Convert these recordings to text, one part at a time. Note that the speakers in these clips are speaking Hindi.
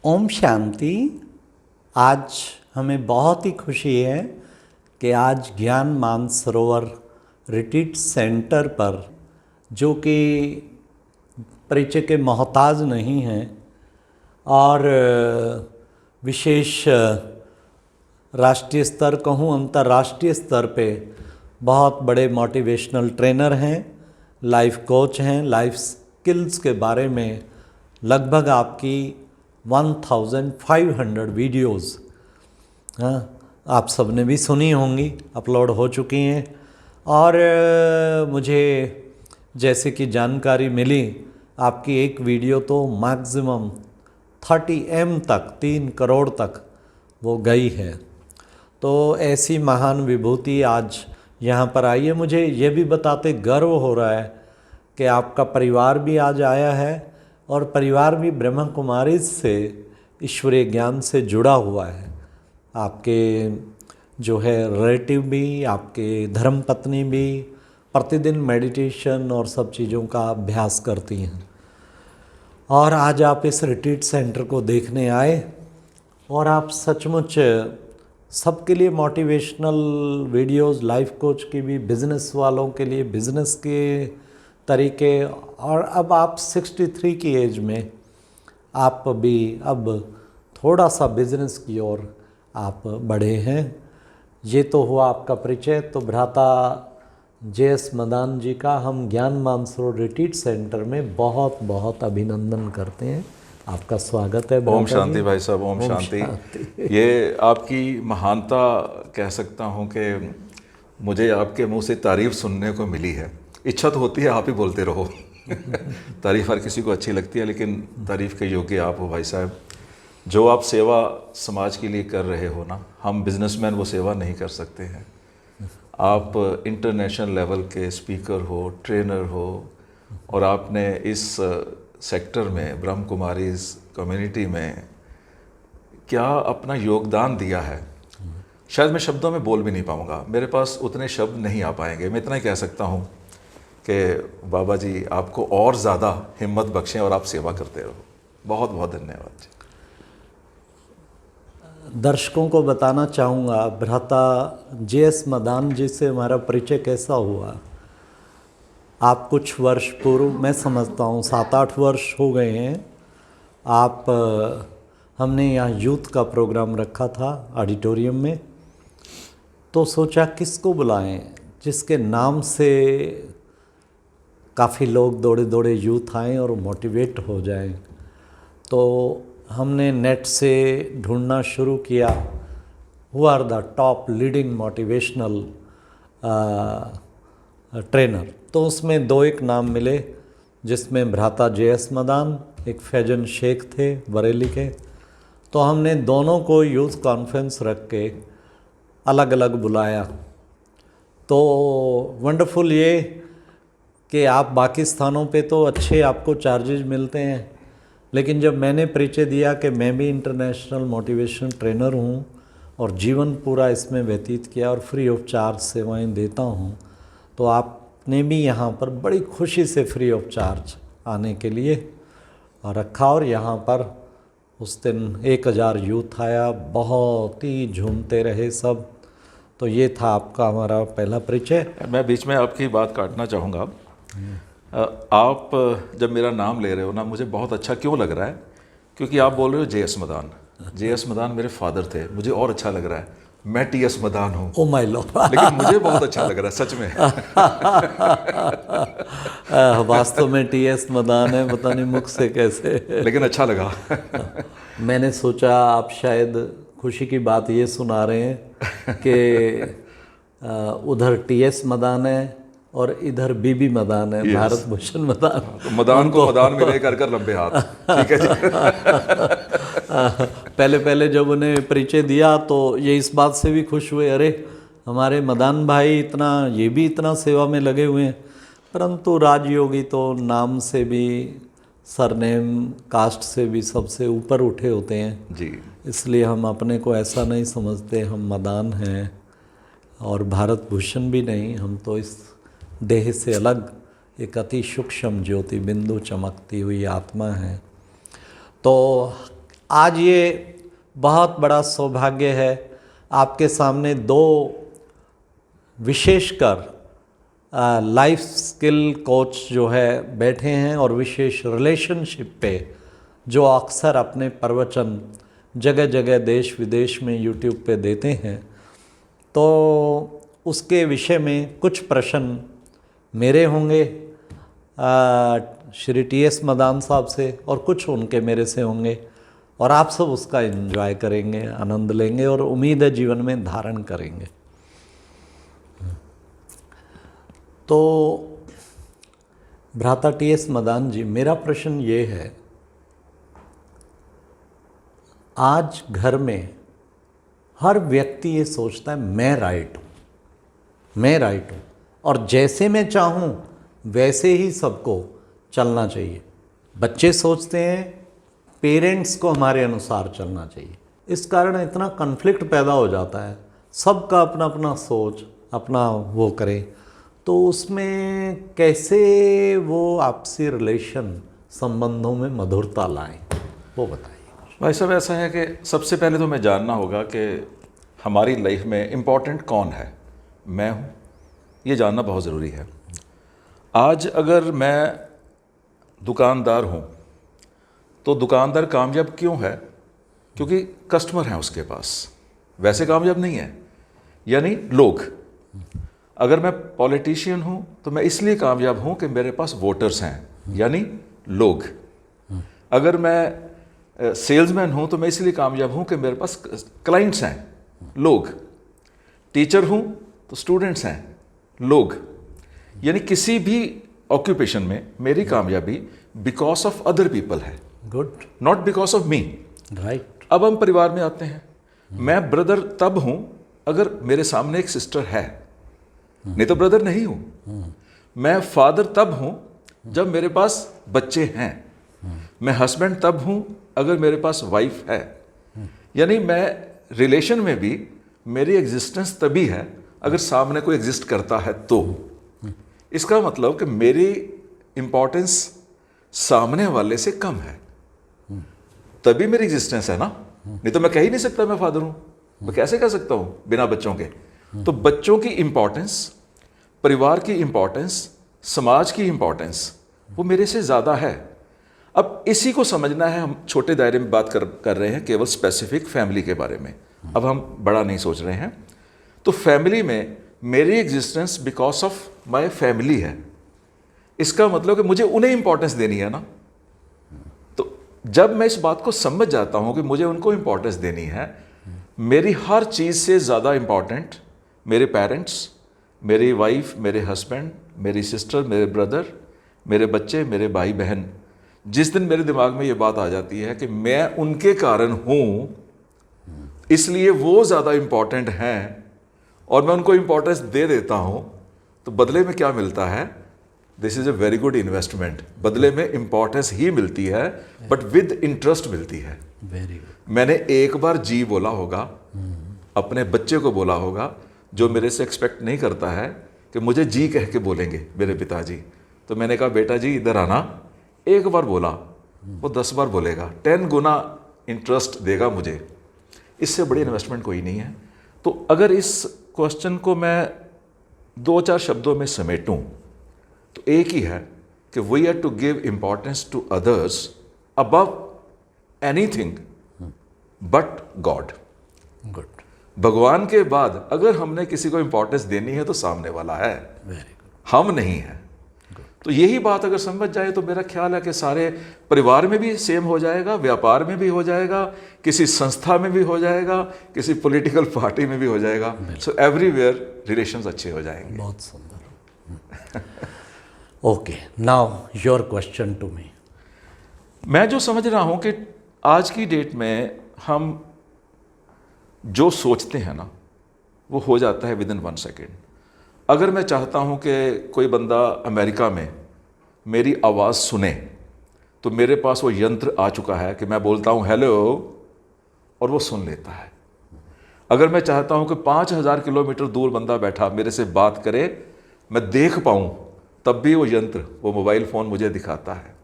ओम शांति। आज हमें बहुत ही खुशी है कि आज ज्ञान मानसरोवर रिट्रीट सेंटर पर, जो कि परिचय के मोहताज नहीं हैं और विशेष राष्ट्रीय स्तर कहूँ अंतर्राष्ट्रीय स्तर पे बहुत बड़े मोटिवेशनल ट्रेनर हैं, लाइफ कोच हैं, लाइफ स्किल्स के बारे में लगभग आपकी 1500 वीडियोस आप सबने भी सुनी होंगी, अपलोड हो चुकी हैं। और मुझे जैसे कि जानकारी मिली, आपकी एक वीडियो तो मैक्सिमम 30M तक, 3 करोड़ तक वो गई है। तो ऐसी महान विभूति आज यहाँ पर आई है। मुझे ये भी बताते गर्व हो रहा है कि आपका परिवार भी आज आया है और परिवार भी ब्रह्मा कुमारी से ईश्वरीय ज्ञान से जुड़ा हुआ है। आपके जो है रिलेटिव भी, आपके धर्म पत्नी भी प्रतिदिन मेडिटेशन और सब चीज़ों का अभ्यास करती हैं। और आज आप इस रिट्रीट सेंटर को देखने आए और आप सचमुच सबके लिए मोटिवेशनल वीडियोस, लाइफ कोच की भी, बिज़नेस वालों के लिए बिज़नेस के तरीके, और अब आप 63 की एज में आप भी अब थोड़ा सा बिज़नेस की ओर आप बढ़े हैं। ये तो हुआ आपका परिचय। तो भ्राता JS मदान जी का हम ज्ञान मानसरोवर रिट्रीट सेंटर में बहुत बहुत अभिनंदन करते हैं। आपका स्वागत है। ओम शांति भाई साहब, ओम शांति। ये आपकी महानता कह सकता हूँ कि मुझे आपके मुंह से तारीफ़ सुनने को मिली है। इच्छा तो होती है आप ही बोलते रहो तारीफ़ हर किसी को अच्छी लगती है, लेकिन तारीफ़ के योग्य आप हो भाई साहब। जो आप सेवा समाज के लिए कर रहे हो ना, हम बिजनेसमैन वो सेवा नहीं कर सकते हैं। आप इंटरनेशनल लेवल के स्पीकर हो, ट्रेनर हो, और आपने इस सेक्टर में, ब्रह्म कुमारीज कम्युनिटी में क्या अपना योगदान दिया है, शायद मैं शब्दों में बोल भी नहीं पाऊँगा। मेरे पास उतने शब्द नहीं आ पाएंगे। मैं इतना ही कह सकता हूँ कि बाबा जी आपको और ज़्यादा हिम्मत बख्शें और आप सेवा करते रहो। बहुत बहुत धन्यवाद जी। दर्शकों को बताना चाहूँगा भ्राता JS मदान जी से हमारा परिचय कैसा हुआ। आप कुछ वर्ष पूर्व, मैं समझता हूँ 7-8 वर्ष हो गए हैं, आप हमने यहाँ यूथ का प्रोग्राम रखा था ऑडिटोरियम में। तो सोचा किसको बुलाएं जिसके नाम से काफ़ी लोग दौड़े दौड़े यूथ आएँ और मोटिवेट हो जाएं। तो हमने नेट से ढूंढना शुरू किया, who are the top leading motivational trainer. तो उसमें 2-1 नाम मिले, जिसमें भ्राता JS मदान, एक फैजन शेख थे बरेली के। तो हमने दोनों को यूथ कॉन्फ्रेंस रख के अलग अलग बुलाया। तो वंडरफुल ये कि आप बाकी स्थानों पे तो अच्छे आपको चार्जेस मिलते हैं, लेकिन जब मैंने परिचय दिया कि मैं भी इंटरनेशनल मोटिवेशन ट्रेनर हूँ और जीवन पूरा इसमें व्यतीत किया और फ्री ऑफ चार्ज सेवाएं देता हूँ, तो आपने भी यहाँ पर बड़ी खुशी से फ्री ऑफ चार्ज आने के लिए और रखा। और यहाँ पर उस दिन 1000 यूथ आया, बहुत ही झूमते रहे सब। तो ये था आपका हमारा पहला परिचय। मैं बीच में आपकी बात काटना चाहूँगा। आप जब मेरा नाम ले रहे हो ना, मुझे बहुत अच्छा क्यों लग रहा है, क्योंकि आप बोल रहे हो JS मदान। JS मदान मेरे फादर थे। मुझे और अच्छा लग रहा है, मैं TS मदान हूँ। Oh my Lord. लेकिन मुझे बहुत अच्छा लग रहा है सच में वास्तव में TS मदान है, पता नहीं मुख से कैसे लेकिन अच्छा लगा मैंने सोचा आप शायद खुशी की बात ये सुना रहे हैं कि उधर TS मदान है और इधर बीबी मदान है, भारत भूषण मदान। तो मदान को मदान में लेकर कर लंबे हाथ। ठीक है जी पहले जब उन्हें परिचय दिया तो ये इस बात से भी खुश हुए, अरे हमारे मदान भाई इतना, ये भी इतना सेवा में लगे हुए हैं। परंतु राजयोगी तो नाम से भी, सरनेम, कास्ट से भी सबसे ऊपर उठे होते हैं जी। इसलिए हम अपने को ऐसा नहीं समझते हम मदान हैं और भारत भूषण भी नहीं। हम तो इस देह से अलग एक अति सूक्ष्म ज्योति बिंदु चमकती हुई आत्मा है। तो आज ये बहुत बड़ा सौभाग्य है, आपके सामने दो विशेषकर लाइफ स्किल कोच जो है बैठे हैं और विशेष रिलेशनशिप पे जो अक्सर अपने प्रवचन जगह जगह देश विदेश में यूट्यूब पे देते हैं, तो उसके विषय में कुछ प्रश्न मेरे होंगे श्री टी.एस. मदान साहब से और कुछ उनके मेरे से होंगे, और आप सब उसका एंजॉय करेंगे, आनंद लेंगे और उम्मीद है जीवन में धारण करेंगे। तो भ्राता टी.एस. मदान जी, मेरा प्रश्न ये है, आज घर में हर व्यक्ति ये सोचता है मैं राइट हूँ, मैं राइट हूँ, और जैसे मैं चाहूँ वैसे ही सबको चलना चाहिए। बच्चे सोचते हैं पेरेंट्स को हमारे अनुसार चलना चाहिए। इस कारण इतना कन्फ्लिक्ट पैदा हो जाता है, सबका अपना अपना सोच, अपना वो करे, तो उसमें कैसे वो आपसी रिलेशन संबंधों में मधुरता लाएं, वो बताइए। भाई साहब, ऐसा है कि सबसे पहले तो मैं जानना होगा कि हमारी लाइफ में इम्पॉर्टेंट कौन है, मैं हूँ, ये जानना बहुत ज़रूरी है। आज अगर मैं दुकानदार हूँ तो दुकानदार कामयाब क्यों है? क्योंकि कस्टमर हैं उसके पास, वैसे कामयाब नहीं है, यानी लोग। अगर मैं पॉलिटिशियन हूँ तो मैं इसलिए कामयाब हूँ कि मेरे पास वोटर्स हैं, यानी लोग। अगर मैं सेल्समैन हूँ तो मैं इसलिए कामयाब हूँ कि मेरे पास क्लाइंट्स हैं, लोग। टीचर हूँ तो स्टूडेंट्स हैं, लोग। यानी किसी भी ऑक्यूपेशन में मेरी कामयाबी बिकॉज ऑफ अदर पीपल है, good, not because of me, right. अब हम परिवार में आते हैं। मैं ब्रदर तब हूँ अगर मेरे सामने एक सिस्टर है, नहीं तो ब्रदर नहीं हूँ। मैं फादर तब हूँ जब मेरे पास बच्चे हैं। मैं हस्बैंड तब हूँ अगर मेरे पास वाइफ है। यानी मैं रिलेशन में भी मेरी एग्जिस्टेंस तभी है अगर सामने कोई एग्जिस्ट करता है तो। इसका मतलब कि मेरी इंपॉर्टेंस सामने वाले से कम है, तभी मेरी एग्जिस्टेंस है ना। नहीं तो मैं कह ही नहीं सकता मैं फादर हूँ, मैं कैसे कह सकता हूँ बिना बच्चों के। तो बच्चों की इंपॉर्टेंस, परिवार की इंपॉर्टेंस, समाज की इंपॉर्टेंस वो मेरे से ज़्यादा है। अब इसी को समझना है। हम छोटे दायरे में बात कर रहे हैं, केवल स्पेसिफिक फैमिली के बारे में, अब हम बड़ा नहीं सोच रहे हैं। तो फैमिली में मेरी existence because of my family है। इसका मतलब कि मुझे उन्हें इंपॉर्टेंस देनी है ना। तो जब मैं इस बात को समझ जाता हूं कि मुझे उनको इंपॉर्टेंस देनी है, मेरी हर चीज़ से ज़्यादा इंपॉर्टेंट मेरे पेरेंट्स, मेरी वाइफ, मेरे हस्बैंड, मेरी सिस्टर, मेरे ब्रदर, मेरे बच्चे, मेरे भाई बहन। जिस दिन मेरे दिमाग में ये बात आ जाती है कि मैं उनके कारण हूँ, इसलिए वो ज़्यादा इंपॉर्टेंट हैं और मैं उनको इंपॉर्टेंस दे देता हूँ, तो बदले में क्या मिलता है? This is a very good investment. बदले में इंपॉर्टेंस ही मिलती है, बट विद इंटरेस्ट मिलती है। Very good. मैंने एक बार जी बोला होगा, अपने बच्चे को बोला होगा, जो मेरे से एक्सपेक्ट नहीं करता है कि मुझे जी कह के बोलेंगे मेरे पिताजी। तो मैंने कहा बेटा जी इधर आना, एक बार बोला, वो 10 बार बोलेगा, 10 गुना इंटरेस्ट देगा मुझे। इससे बड़ी इन्वेस्टमेंट कोई नहीं है। तो अगर इस क्वेश्चन को मैं 2-4 शब्दों में समेटूं तो एक ही है कि we are to give importance to others above anything but God. Good. भगवान के बाद अगर हमने किसी को इंपॉर्टेंस देनी है तो सामने वाला है, वेरी गुड। हम नहीं है। तो यही बात अगर समझ जाए तो मेरा ख्याल है कि सारे परिवार में भी सेम हो जाएगा, व्यापार में भी हो जाएगा, किसी संस्था में भी हो जाएगा, किसी पॉलिटिकल पार्टी में भी हो जाएगा। सो एवरीवेयर रिलेशंस अच्छे हो जाएंगे। बहुत सुंदर। Okay, now your question to me. मैं जो समझ रहा हूँ कि आज की डेट में हम जो सोचते हैं ना वो हो जाता है विद इन 1 सेकेंड। अगर मैं चाहता हूँ कि कोई बंदा अमेरिका में मेरी आवाज़ सुने तो मेरे पास वो यंत्र आ चुका है कि मैं बोलता हूँ हेलो और वो सुन लेता है। अगर मैं चाहता हूँ कि 5000 किलोमीटर दूर बंदा बैठा मेरे से बात करे, मैं देख पाऊँ, तब भी वो यंत्र, वो मोबाइल फ़ोन मुझे दिखाता है।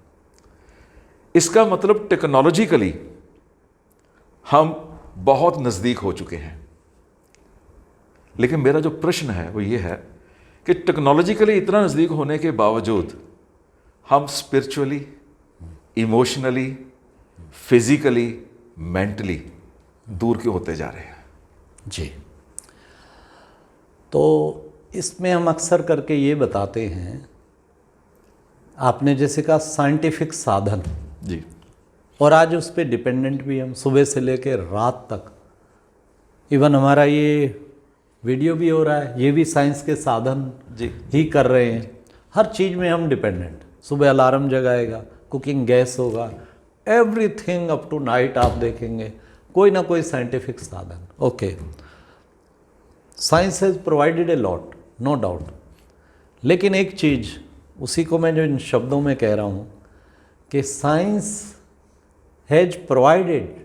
इसका मतलब टेक्नोलॉजिकली हम बहुत नज़दीक हो चुके हैं। लेकिन मेरा जो प्रश्न है वो ये है कि टेक्नोलॉजिकली इतना नज़दीक होने के बावजूद हम स्पिरिचुअली, इमोशनली, फिजिकली, मेंटली दूर क्यों होते जा रहे हैं? जी, तो इसमें हम अक्सर करके ये बताते हैं, आपने जैसे कहा साइंटिफिक साधन, जी, और आज उस पर डिपेंडेंट भी हम, सुबह से लेकर रात तक। इवन हमारा ये वीडियो भी हो रहा है, ये भी साइंस के साधन जी ही कर रहे हैं। हर चीज़ में हम डिपेंडेंट। सुबह अलार्म जगाएगा, कुकिंग गैस होगा, एवरीथिंग अप टू नाइट आप देखेंगे कोई ना कोई साइंटिफिक साधन। Okay, science has provided a lot, no doubt. लेकिन एक चीज़, उसी को मैं जो इन शब्दों में कह रहा हूँ कि साइंस हैज़ प्रोवाइडेड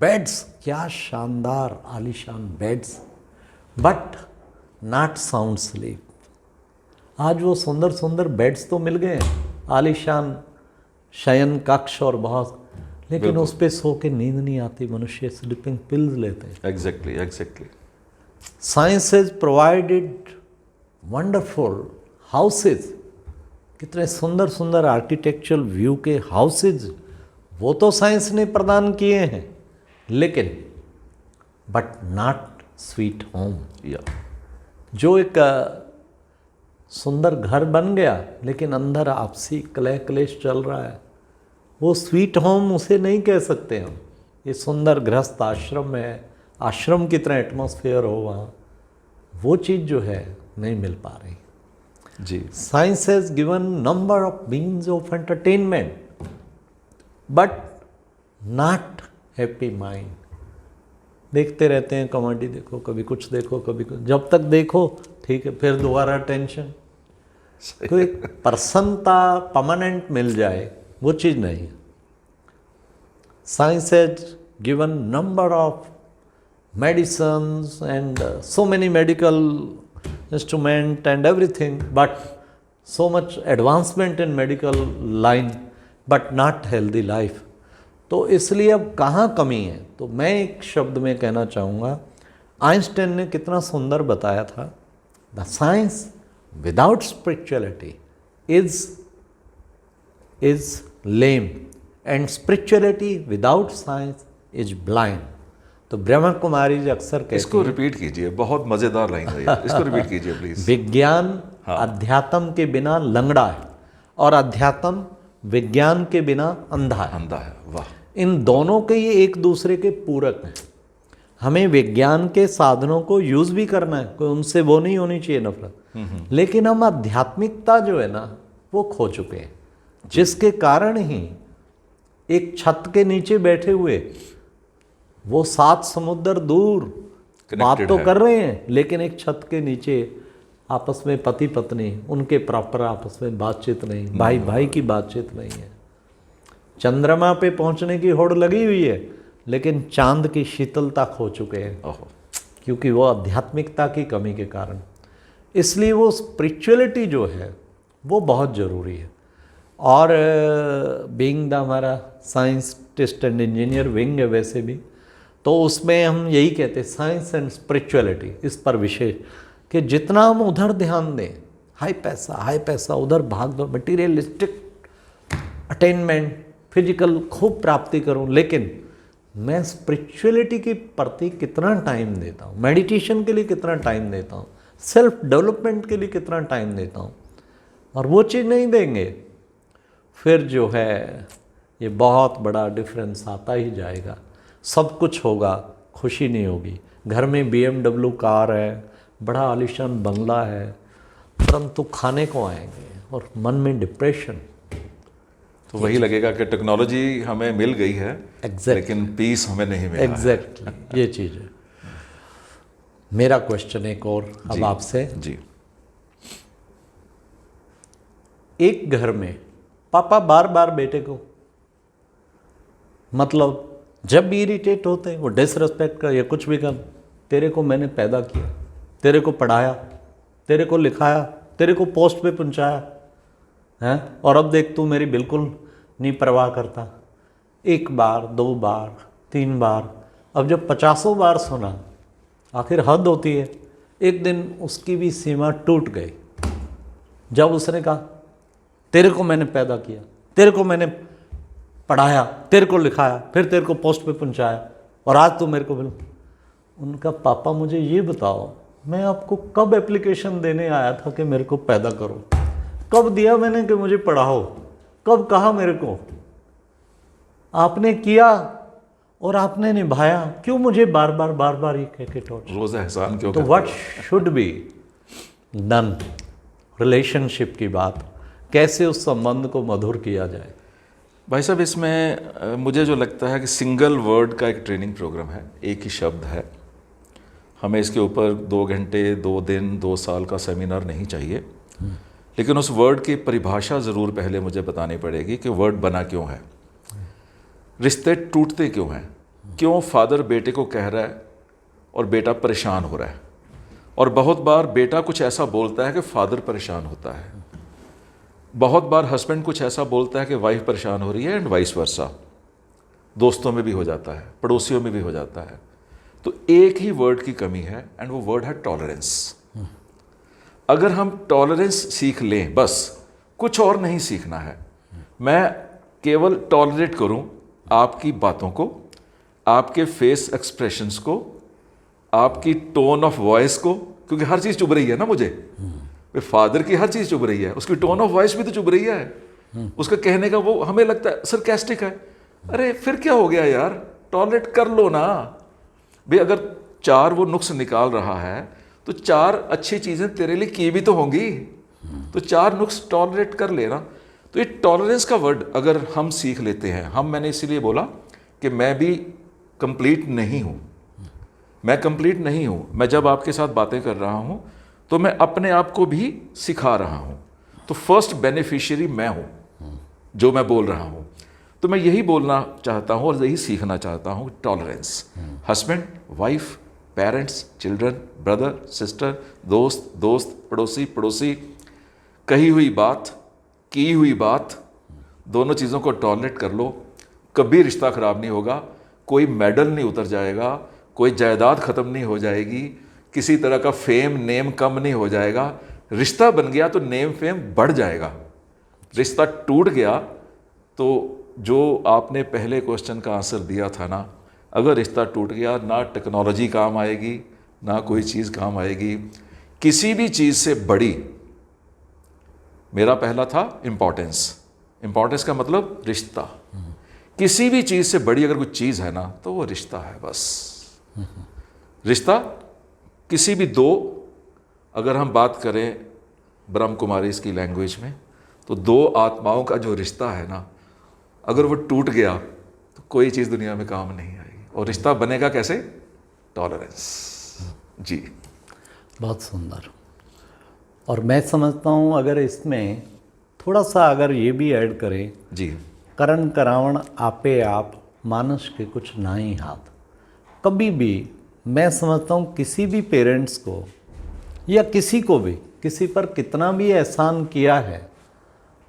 बेड्स, क्या शानदार आलीशान beds, but not sound sleep. आज वो सुंदर सुंदर बेड्स तो मिल गए हैं, आलीशान शयन कक्ष और बहुत, लेकिन उस पे सो के नींद नहीं आती, मनुष्य स्लीपिंग पिल्स लेते हैं। Exactly exactly. Science has provided wonderful houses, कितने सुंदर सुंदर आर्किटेक्चरल व्यू के हाउसेज, वो तो साइंस ने प्रदान किए हैं, लेकिन बट नॉट स्वीट होम। या जो एक सुंदर घर बन गया लेकिन अंदर आपसी कलह क्लेश चल रहा है, वो स्वीट होम उसे नहीं कह सकते हम। ये सुंदर गृहस्थ आश्रम है, आश्रम की तरह एटमॉस्फेयर हो वहाँ, वो चीज़ जो है नहीं मिल पा रही। जी, science has given number of means of entertainment but not happy mind. देखते रहते हैं, कॉमेडी देखो, कभी कुछ देखो, कभी कुछ, जब तक देखो ठीक है, फिर दोबारा टेंशन। तो एक प्रसन्नता परमानेंट मिल जाए, वो चीज़ नहीं है। Science has given number of medicines and so many medical instrument and everything, but so much advancement in medical line, but not healthy life. तो इसलिए अब कहाँ कमी है? तो मैं एक शब्द में कहना चाहूँगा, आइंस्टाइन ने कितना सुंदर बताया था, the science without spirituality is lame and spirituality without science is blind. तो ब्रह्मा कुमारी जी अक्सर कहती हैं, इसको रिपीट कीजिए, बहुत मज़ेदार लाइन है ये, इसको रिपीट कीजिए प्लीज। विज्ञान अध्यात्म के बिना लंगड़ा है और अध्यात्म विज्ञान के बिना अंधा है। अंधा है, वाह। इन दोनों के ये एक दूसरे के पूरक हैं। हमें विज्ञान के साधनों को यूज़ भी करना है, कोई उनसे वो नहीं होनी चाहिए नफरत, लेकिन हम आध्यात्मिकता जो है ना वो खो चुके हैं, जिसके कारण ही एक छत के नीचे बैठे हुए वो 7 समुद्र दूर बात तो कर रहे हैं, लेकिन एक छत के नीचे आपस में पति पत्नी, उनके प्रॉपर आपस में बातचीत नहीं, भाई भाई की बातचीत नहीं है। चंद्रमा पे पहुंचने की होड़ लगी हुई है, लेकिन चांद की शीतलता खो चुके हैं, क्योंकि वो आध्यात्मिकता की कमी के कारण। इसलिए वो स्पिरिचुअलिटी जो है वो बहुत ज़रूरी है। और बीइंग द हमारा science test and engineering है वैसे भी, तो उसमें हम यही कहते हैं साइंस एंड स्पिरिचुअलिटी, इस पर विशेष कि जितना हम उधर ध्यान दें, हाई पैसा उधर भाग दो, मटीरियलिस्टिक अटेनमेंट, फिजिकल खूब प्राप्ति करूं, लेकिन मैं स्पिरिचुअलिटी के प्रति कितना टाइम देता हूँ, मेडिटेशन के लिए कितना टाइम देता हूँ, सेल्फ डेवलपमेंट के लिए कितना टाइम देता हूँ, और वो चीज़ नहीं देंगे, फिर जो है ये बहुत बड़ा डिफरेंस आता ही जाएगा। सब कुछ होगा, खुशी नहीं होगी। घर में BMW कार है, बड़ा आलीशान बंगला है, परंतु खाने को आएंगे और मन में डिप्रेशन। तो वही लगेगा कि टेक्नोलॉजी हमें मिल गई है, लेकिन पीस हमें नहीं मिला। एग्जैक्टली, ये चीज़ है। मेरा क्वेश्चन एक और अब आपसे जी, एक घर में पापा बार बार बेटे को, मतलब जब भी इरिटेट होते हैं, वो डिसरिस्पेक्ट कर या कुछ भी कर, तेरे को मैंने पैदा किया, तेरे को पढ़ाया, तेरे को लिखाया, तेरे को पोस्ट पे पहुंचाया हैं, और अब देख तू मेरी बिल्कुल नहीं परवाह करता। 1 बार 2 बार 3 बार अब जब 50 बार सुना, आखिर हद होती है। एक दिन उसकी भी सीमा टूट गई जब उसने कहा, तेरे को मैंने पैदा किया, तेरे को मैंने पढ़ाया, तेरे को लिखाया, फिर तेरे को पोस्ट पे पहुंचाया, और आज तू मेरे को बोल। उनका, पापा मुझे ये बताओ, मैं आपको कब एप्लीकेशन देने आया था कि मेरे को पैदा करो? कब दिया मैंने कि मुझे पढ़ाओ? कब कहा मेरे को? आपने किया और आपने निभाया, क्यों मुझे बार बार ये कह के टॉर्चर? रोज़ एहसान क्यों? तो what should be done? Relationship की बात, कैसे उस संबंध को मधुर किया जाए? भाई साहब, इसमें मुझे जो लगता है कि सिंगल वर्ड का एक ट्रेनिंग प्रोग्राम है, एक ही शब्द है। हमें इसके ऊपर 2 घंटे, 2 दिन, 2 साल का सेमिनार नहीं चाहिए, लेकिन उस वर्ड की परिभाषा ज़रूर पहले मुझे बतानी पड़ेगी कि वर्ड बना क्यों है, रिश्ते टूटते क्यों हैं, क्यों फादर बेटे को कह रहा है और बेटा परेशान हो रहा है, और बहुत बार बेटा कुछ ऐसा बोलता है कि फादर परेशान होता है, बहुत बार हस्बैंड कुछ ऐसा बोलता है कि वाइफ परेशान हो रही है, एंड वाइस वर्सा। दोस्तों में भी हो जाता है, पड़ोसियों में भी हो जाता है। तो एक ही वर्ड की कमी है, एंड वो वर्ड है टॉलरेंस। अगर हम टॉलरेंस सीख लें, बस कुछ और नहीं सीखना है, मैं केवल टॉलरेट करूं आपकी बातों को, आपके फेस एक्सप्रेशंस को, आपकी टोन ऑफ वॉइस को, क्योंकि हर चीज़ चुभ रही है ना मुझे। फादर की हर चीज़ चुभ रही है, उसकी टोन ऑफ वॉइस भी तो चुभ रही है, उसका कहने का वो हमें लगता है सरकास्टिक है। अरे फिर क्या हो गया यार, टॉलरेट कर लो ना भाई। अगर 4 वो नुक्स निकाल रहा है तो 4 अच्छी चीज़ें तेरे लिए की भी तो होंगी, तो 4 नुक्स टॉलरेट कर लेना। तो ये टॉलरेंस का वर्ड अगर हम सीख लेते हैं, मैंने इसीलिए बोला कि मैं भी कंप्लीट नहीं हूँ, मैं कंप्लीट नहीं हूँ। मैं जब आपके साथ बातें कर रहा हूँ तो मैं अपने आप को भी सिखा रहा हूँ, तो फर्स्ट बेनिफिशियरी मैं हूँ जो मैं बोल रहा हूँ। तो मैं यही बोलना चाहता हूँ और यही सीखना चाहता हूँ, tolerance. Husband, wife, parents, children, brother, sister, दोस्त, पड़ोसी, कही हुई बात, की हुई बात, दोनों चीज़ों को टॉलरेट कर लो, कभी रिश्ता ख़राब नहीं होगा, कोई मेडल नहीं उतर जाएगा, कोई जायदाद ख़त्म नहीं हो जाएगी, किसी तरह का फेम नेम कम नहीं हो जाएगा। रिश्ता बन गया तो नेम फेम बढ़ जाएगा, रिश्ता टूट गया तो जो आपने पहले क्वेश्चन का आंसर दिया था ना, अगर रिश्ता टूट गया, ना टेक्नोलॉजी काम आएगी, ना कोई चीज़ काम आएगी। किसी भी चीज़ से बड़ी, मेरा पहला था इम्पोर्टेंस का मतलब रिश्ता। किसी भी चीज़ से बड़ी अगर कोई चीज़ है ना तो वो रिश्ता है, बस। रिश्ता किसी भी 2, अगर हम बात करें ब्रह्म कुमारी इसकी लैंग्वेज में, तो 2 आत्माओं का जो रिश्ता है ना, अगर वो टूट गया तो कोई चीज़ दुनिया में काम नहीं आएगी। और रिश्ता बनेगा कैसे? टॉलरेंस। जी, बहुत सुंदर। और मैं समझता हूँ अगर इसमें थोड़ा सा अगर ये भी ऐड करें, जी, करण करावण आपे आप, मानस के कुछ ना ही हाथ। कभी भी मैं समझता हूँ किसी भी पेरेंट्स को या किसी को भी किसी पर कितना भी एहसान किया है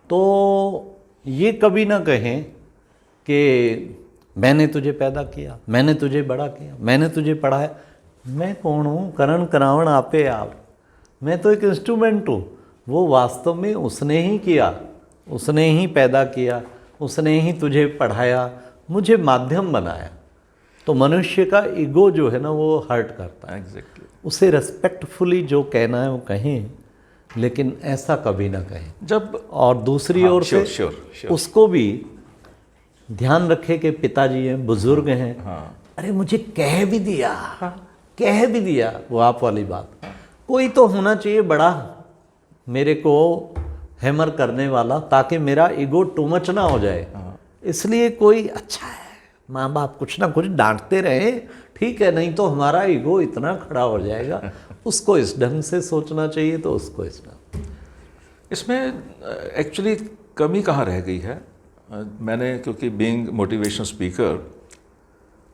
तो ये कभी ना कहें कि मैंने तुझे पैदा किया, मैंने तुझे बड़ा किया, मैंने तुझे पढ़ाया। मैं कौन हूँ? करण करावण आपे आप, मैं तो एक इंस्ट्रूमेंट हूँ। वो वास्तव में उसने ही किया, उसने ही पैदा किया, उसने ही तुझे पढ़ाया, मुझे माध्यम बनाया। तो मनुष्य का ईगो जो है ना वो हर्ट करता है। एग्जैक्टली। उसे रेस्पेक्टफुली जो कहना है वो कहें, लेकिन ऐसा कभी ना कहें। जब और दूसरी ओर से श्योर उसको भी ध्यान रखे कि पिताजी हैं, बुजुर्ग हैं। हाँ, अरे मुझे कह भी दिया, कह भी दिया, वो आप वाली बात। कोई तो होना चाहिए बड़ा मेरे को हैमर करने वाला, ताकि मेरा ईगो टू मच ना हो जाए। इसलिए कोई अच्छा है, माँ बाप कुछ ना कुछ डांटते रहे, ठीक है, नहीं तो हमारा ईगो इतना खड़ा हो जाएगा। उसको इस ढंग से सोचना चाहिए, तो उसको इस ढंग। इसमें एक्चुअली कमी कहाँ रह गई है? मैंने, क्योंकि बीइंग मोटिवेशनल स्पीकर,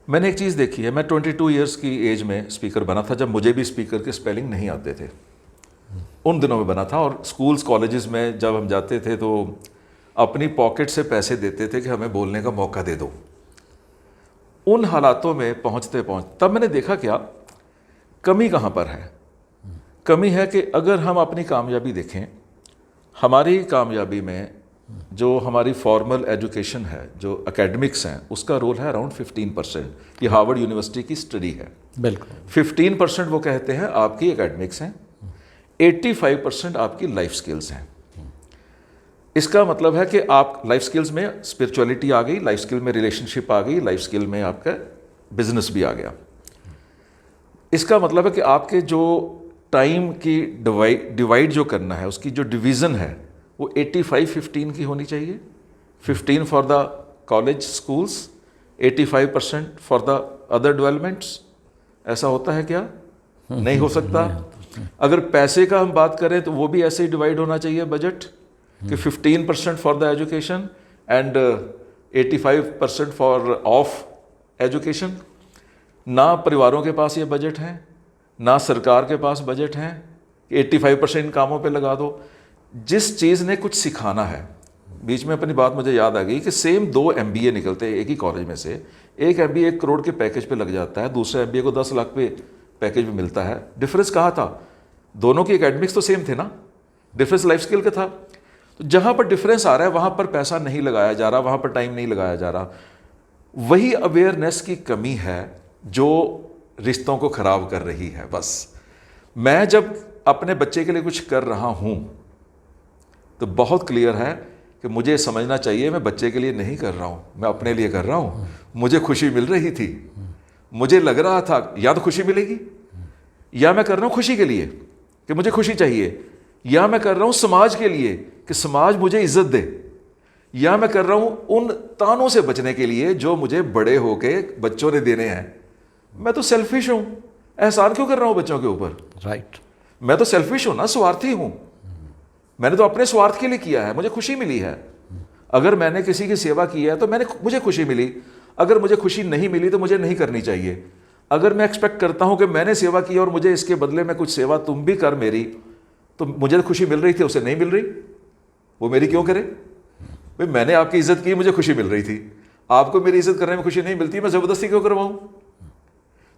मैंने एक चीज़ देखी है। मैं 22 इयर्स की एज में स्पीकर बना था, जब मुझे भी स्पीकर के स्पेलिंग नहीं आते थे। उन दिनों में बना था। और स्कूल्स कॉलेजेस में जब हम जाते थे तो अपनी पॉकेट से पैसे देते थे कि हमें बोलने का मौका दे दो। उन हालातों में पहुंचते तब मैंने देखा क्या कमी कहाँ पर है। कमी है कि अगर हम अपनी कामयाबी देखें, हमारी कामयाबी में जो हमारी फॉर्मल एजुकेशन है, जो एकेडमिक्स हैं, उसका रोल है अराउंड 15%। ये हार्वर्ड यूनिवर्सिटी की स्टडी है। बिल्कुल 15% वो कहते हैं आपकी एकेडमिक्स हैं, 85% आपकी लाइफ स्किल्स हैं। इसका मतलब है कि आप लाइफ स्किल्स में स्पिरिचुअलिटी आ गई, लाइफ स्किल में रिलेशनशिप आ गई, लाइफ स्किल में आपका बिजनेस भी आ गया। इसका मतलब है कि आपके जो टाइम की डिवाइड जो करना है, उसकी जो डिवीज़न है वो 85-15 की होनी चाहिए। 15 for the college schools, 85% for the other developments. ऐसा होता है क्या? नहीं हो सकता। अगर पैसे का हम बात करें तो वो भी ऐसे ही डिवाइड होना चाहिए बजट कि 15% for the education and 85% for of education. ना परिवारों के पास ये बजट है, ना सरकार के पास बजट है कि 85% इन कामों पे लगा दो। जिस चीज़ ने कुछ सिखाना है, बीच में अपनी बात मुझे याद आ गई कि सेम 2 MBA निकलते हैं एक ही कॉलेज में से। एक MBA 1 करोड़ के पैकेज पे लग जाता है, दूसरा MBA को 10 लाख पे पैकेज भी मिलता है। डिफरेंस कहाँ था? दोनों की एकेडमिक्स तो सेम थे ना, डिफरेंस लाइफ स्किल का था। तो जहाँ पर डिफरेंस आ रहा है वहाँ पर पैसा नहीं लगाया जा रहा, वहाँ पर टाइम नहीं लगाया जा रहा। वही अवेयरनेस की कमी है जो रिश्तों को ख़राब कर रही है। बस मैं जब अपने बच्चे के लिए कुछ कर रहा हूँ तो बहुत क्लियर है कि मुझे समझना चाहिए मैं बच्चे के लिए नहीं कर रहा हूँ, मैं अपने लिए कर रहा हूँ। मुझे खुशी मिल रही थी, मुझे लग रहा था या तो खुशी मिलेगी, या मैं कर रहा हूँ खुशी के लिए कि मुझे खुशी चाहिए, या मैं कर रहा हूँ समाज के लिए कि समाज मुझे इज्जत दे, या मैं कर रहा हूँ उन तानों से बचने के लिए जो मुझे बड़े होके बच्चों ने देने हैं। मैं तो सेल्फिश हूँ, एहसान क्यों कर रहा हूँ बच्चों के ऊपर? राइट। मैं तो सेल्फिश हूँ ना, स्वार्थी हूँ। मैंने तो अपने स्वार्थ के लिए किया है, मुझे खुशी मिली है। अगर मैंने किसी की सेवा की है तो मुझे खुशी मिली। अगर मुझे खुशी नहीं मिली तो मुझे नहीं करनी चाहिए। अगर मैं एक्सपेक्ट करता हूँ कि मैंने सेवा की और मुझे इसके बदले में कुछ सेवा तुम भी कर मेरी, तो मुझे खुशी मिल रही थी, उसे नहीं मिल रही, वो मेरी क्यों करे? भाई मैंने आपकी इज्जत की, मुझे खुशी मिल रही थी, आपको मेरी इज्जत करने में खुशी नहीं मिलती, मैं ज़बरदस्ती क्यों करवाऊँ?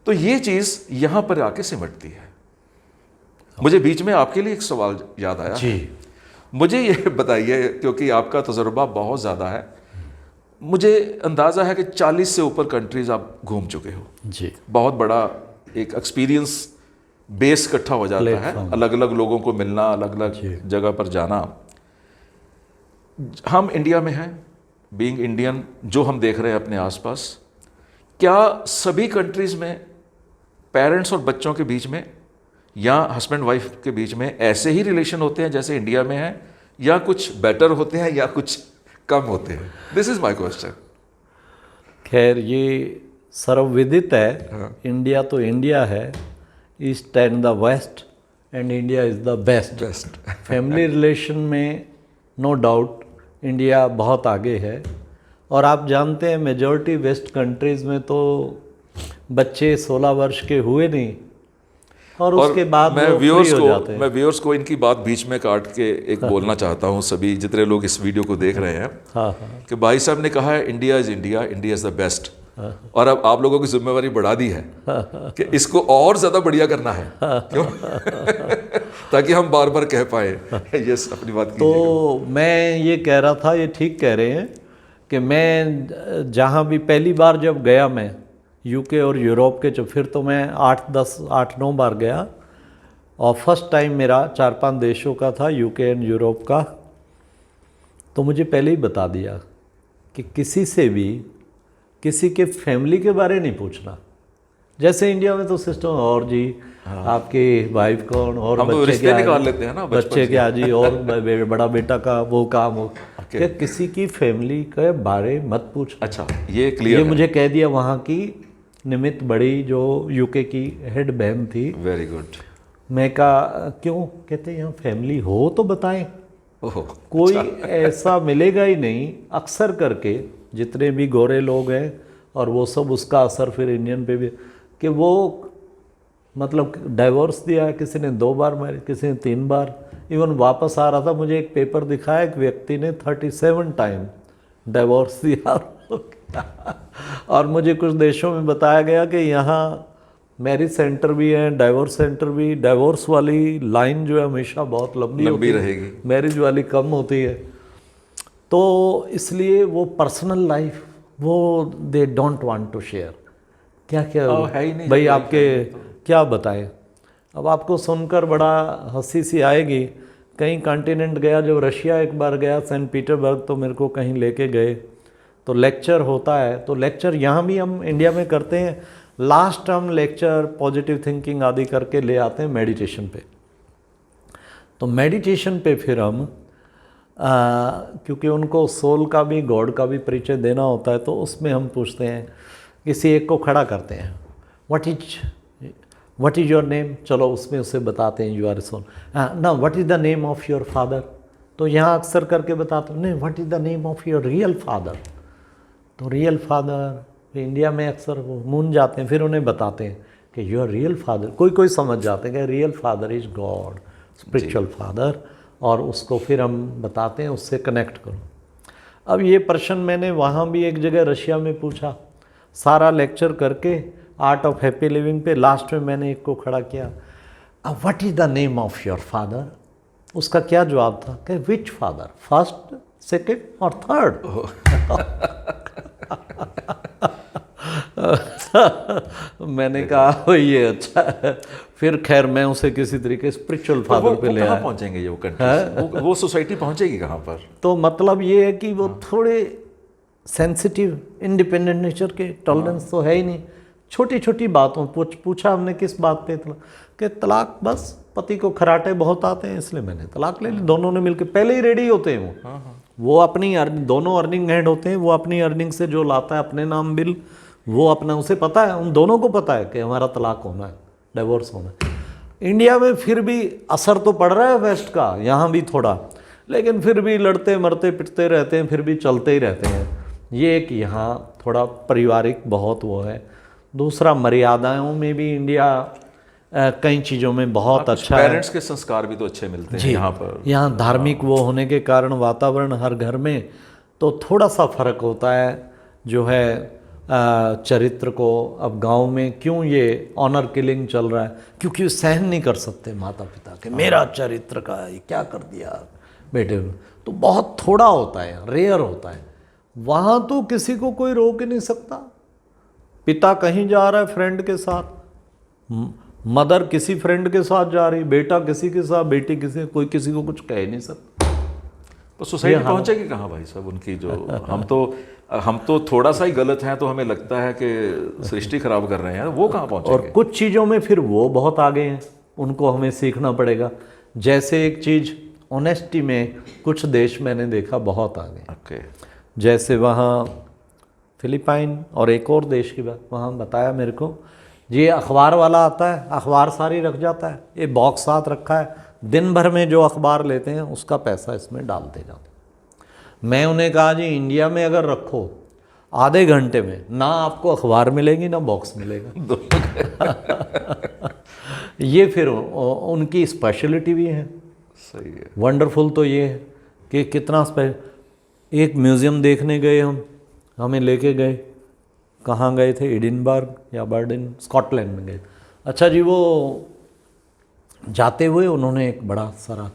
तो ये चीज़ यहाँ पर आके सिमटती है। मुझे बीच में आपके लिए एक सवाल याद आया जी। मुझे ये बताइए, क्योंकि आपका तजुर्बा बहुत ज़्यादा है, मुझे अंदाज़ा है कि 40 से ऊपर कंट्रीज़ आप घूम चुके हो जी। बहुत बड़ा एक एक्सपीरियंस बेस इकट्ठा हो जाता है, अलग अलग लोगों को मिलना, अलग अलग जगह पर जाना। हम इंडिया में हैं, बीइंग इंडियन, जो हम देख रहे हैं अपने आसपास, क्या सभी कंट्रीज़ में पेरेंट्स और बच्चों के बीच में या हस्बैंड वाइफ के बीच में ऐसे ही रिलेशन होते हैं जैसे इंडिया में है, या कुछ बेटर होते हैं या कुछ कम होते हैं? This is my question. खैर ये सर्वविदित है। हाँ। इंडिया तो इंडिया है, east and the west, and India is the best. Family relation में नो डाउट इंडिया बहुत आगे है। और आप जानते हैं मेजॉरिटी वेस्ट कंट्रीज़ में तो बच्चे 16 वर्ष के हुए नहीं और उसके बाद मैं व्यूअर्स को इनकी बात बीच में काट के एक बोलना चाहता हूँ, सभी जितने लोग इस वीडियो को देख रहे हैं, कि भाई साहब ने कहा है India is India, India is the best, और अब आप लोगों की जिम्मेवारी बढ़ा दी है कि इसको और ज़्यादा बढ़िया करना है। क्यों? ताकि हम बार बार कह पाए। यस, अपनी बात कीजिए। तो मैं ये कह रहा था, ये ठीक कह रहे हैं कि मैं जहाँ भी पहली बार जब गया, मैं यूके और यूरोप के, फिर तो मैं 8-9 बार गया, और फर्स्ट टाइम मेरा 4-5 देशों का था, यूके एंड यूरोप का। तो मुझे पहले ही बता दिया कि किसी से भी किसी के फैमिली के बारे नहीं पूछना। जैसे इंडिया में तो सिस्टम, और जी हाँ। आपकी वाइफ कौन, और बच्चे क्या निकाल लेते हैं ना, बच्चे क्या जी, और बड़ा बेटा का वो काम हो, क्या किसी की फैमिली के बारे मत पूछ। अच्छा, ये क्लियर, ये मुझे कह दिया वहाँ की निमित बड़ी जो यूके की हेड बहन थी। Very good. मैं कहा क्यों? कहते यहाँ फैमिली हो तो बताएं। कोई ऐसा मिलेगा ही नहीं, अक्सर करके जितने भी गोरे लोग हैं, और वो सब उसका असर फिर इंडियन पे भी, कि वो मतलब डाइवोर्स दिया, किसी ने 2 बार मैरिज, किसी ने 3 बार। इवन वापस आ रहा था, मुझे एक पेपर दिखाया, एक व्यक्ति ने 37 टाइम डाइवोर्स दिया। और मुझे कुछ देशों में बताया गया कि यहाँ मैरिज सेंटर भी हैं, डाइवोर्स सेंटर भी, डाइवोर्स वाली लाइन जो है हमेशा बहुत लंबी रहेगी, मैरिज वाली कम होती है। तो इसलिए वो पर्सनल लाइफ वो they don't want to share. क्या क्या है ही नहीं भाई, आपके क्या बताएं। अब आपको सुनकर बड़ा हंसी सी आएगी। कहीं कॉन्टिनेंट गया, जब रशिया एक बार गया सेंट पीटर्सबर्ग, तो मेरे को कहीं लेके गए, तो लेक्चर होता है। तो लेक्चर यहाँ भी हम इंडिया में करते हैं, लास्ट हम लेक्चर पॉजिटिव थिंकिंग आदि करके ले आते हैं मेडिटेशन पे। तो मेडिटेशन पे फिर हम क्योंकि उनको सोल का भी गॉड का भी परिचय देना होता है, तो उसमें हम पूछते हैं, किसी एक को खड़ा करते हैं, व्हाट इज़ योर नेम, चलो उसमें उसे बताते हैं यू आर सोल। ना what is the name of your father, तो यहाँ अक्सर करके बताते हैं नहीं what is the name of your real father. तो रियल फादर इंडिया में अक्सर वो मून जाते हैं, फिर उन्हें बताते हैं कि योर रियल फादर, कोई समझ जाते हैं कि real father is God, spiritual father, और उसको फिर हम बताते हैं उससे कनेक्ट करो। अब ये प्रश्न मैंने वहाँ भी एक जगह रशिया में पूछा, सारा लेक्चर करके आर्ट ऑफ हैप्पी लिविंग पे लास्ट में मैंने एक को खड़ा किया, what is the name of your father. उसका क्या जवाब था कि विच फादर, फर्स्ट, सेकेंड और थर्ड। मैंने कहा ये अच्छा है। फिर खैर मैं उसे किसी तरीके स्पिरिचुअल फादर पे ले आया। कहाँ पहुँचेंगे ये वो कंट्रीज, वो सोसाइटी पहुँचेगी कहाँ पर? तो मतलब ये है कि वो थोड़े सेंसिटिव, इंडिपेंडेंट नेचर के, टॉलरेंस तो है ही नहीं। छोटी छोटी बातों पूछा हमने किस बात पे, कि तलाक, बस पति को खराटे बहुत आते हैं इसलिए मैंने तलाक ले ली। दोनों ने मिलकर पहले ही रेडी होते हैं वो अपनी दोनों अर्निंग हैंड होते हैं, वो अपनी अर्निंग से जो लाता है अपने नाम बिल, वो अपना, उसे पता है, उन दोनों को पता है कि हमारा तलाक होना है, डिवोर्स होना है। इंडिया में फिर भी असर तो पड़ रहा है वेस्ट का, यहाँ भी थोड़ा, लेकिन फिर भी लड़ते मरते पिटते रहते हैं, फिर भी चलते ही रहते हैं। ये एक यहाँ थोड़ा पारिवारिक बहुत वो है। दूसरा मर्यादाओं में भी इंडिया कई चीज़ों में बहुत अच्छा है। पेरेंट्स के संस्कार भी तो अच्छे मिलते हैं यहाँ पर। यहाँ धार्मिक वो होने के कारण वातावरण हर घर में तो थोड़ा सा फर्क होता है जो है चरित्र को। अब गांव में क्यों ये ऑनर किलिंग चल रहा है, क्योंकि वो सहन नहीं कर सकते माता पिता के मेरा चरित्र का ये क्या कर दिया बेटे, तो बहुत थोड़ा होता है, रेयर होता है। वहाँ तो किसी को कोई रोक ही नहीं सकता। पिता कहीं जा रहा है फ्रेंड के साथ, मदर किसी फ्रेंड के साथ जा रही, बेटा किसी के साथ, बेटी किसी, कोई किसी को कुछ कह ही नहीं सकता। तो सोसाइटी पहुंचेगी कहाँ भाई साहब उनकी, जो हम तो थोड़ा सा ही गलत हैं तो हमें लगता है कि सृष्टि खराब कर रहे हैं, वो कहाँ पहुंचेंगे। और कुछ चीज़ों में फिर वो बहुत आगे हैं, उनको हमें सीखना पड़ेगा। जैसे एक चीज़ ऑनेस्टी में कुछ देश मैंने देखा बहुत आगे। जैसे वहाँ फिलीपाइन और एक और देश की बात वहाँ बताया मेरे को, ये अखबार वाला आता है, अखबार सारी रख जाता है, ये बॉक्स साथ रखा है, दिन भर में जो अखबार लेते हैं उसका पैसा इसमें डालते जाते हैं। मैं उन्हें कहा जी इंडिया में अगर रखो आधे घंटे में ना आपको अखबार मिलेगी ना बॉक्स मिलेगा। ये फिर उनकी स्पेशलिटी भी है। सही है, वंडरफुल तो ये है कि कितना एक म्यूज़ियम देखने गए हमें लेके गए, कहाँ गए थे, एडिनबर्ग या बर्डिन, स्कॉटलैंड में गए। अच्छा जी, वो जाते हुए उन्होंने एक बड़ा सारा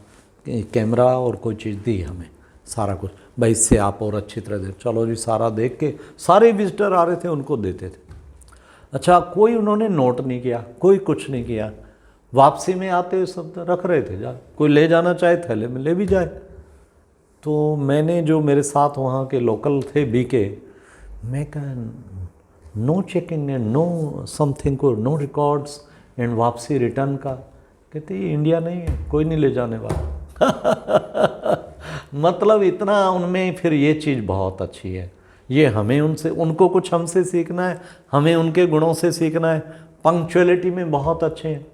कैमरा और कोई चीज़ दी हमें, सारा कुछ, भाई इससे आप और अच्छी तरह देख। चलो जी, सारा देख के सारे विजिटर आ रहे थे उनको देते थे। अच्छा, कोई उन्होंने नोट नहीं किया, कोई कुछ नहीं किया। वापसी में आते हुए सब रख रहे थे, जा कोई ले जाना चाहे थैले में ले भी जाए। तो मैंने, जो मेरे साथ वहाँ के लोकल थे बीके, मैं कहा no checking and no something को, नो रिकॉर्ड्स एंड वापसी रिटर्न का। कहते ये इंडिया नहीं है, कोई नहीं ले जाने वाला। मतलब इतना उनमें फिर ये चीज़ बहुत अच्छी है। ये हमें उनसे, उनको कुछ हमसे सीखना है, हमें उनके गुणों से सीखना है। पंक्चुअलिटी में बहुत अच्छे हैं।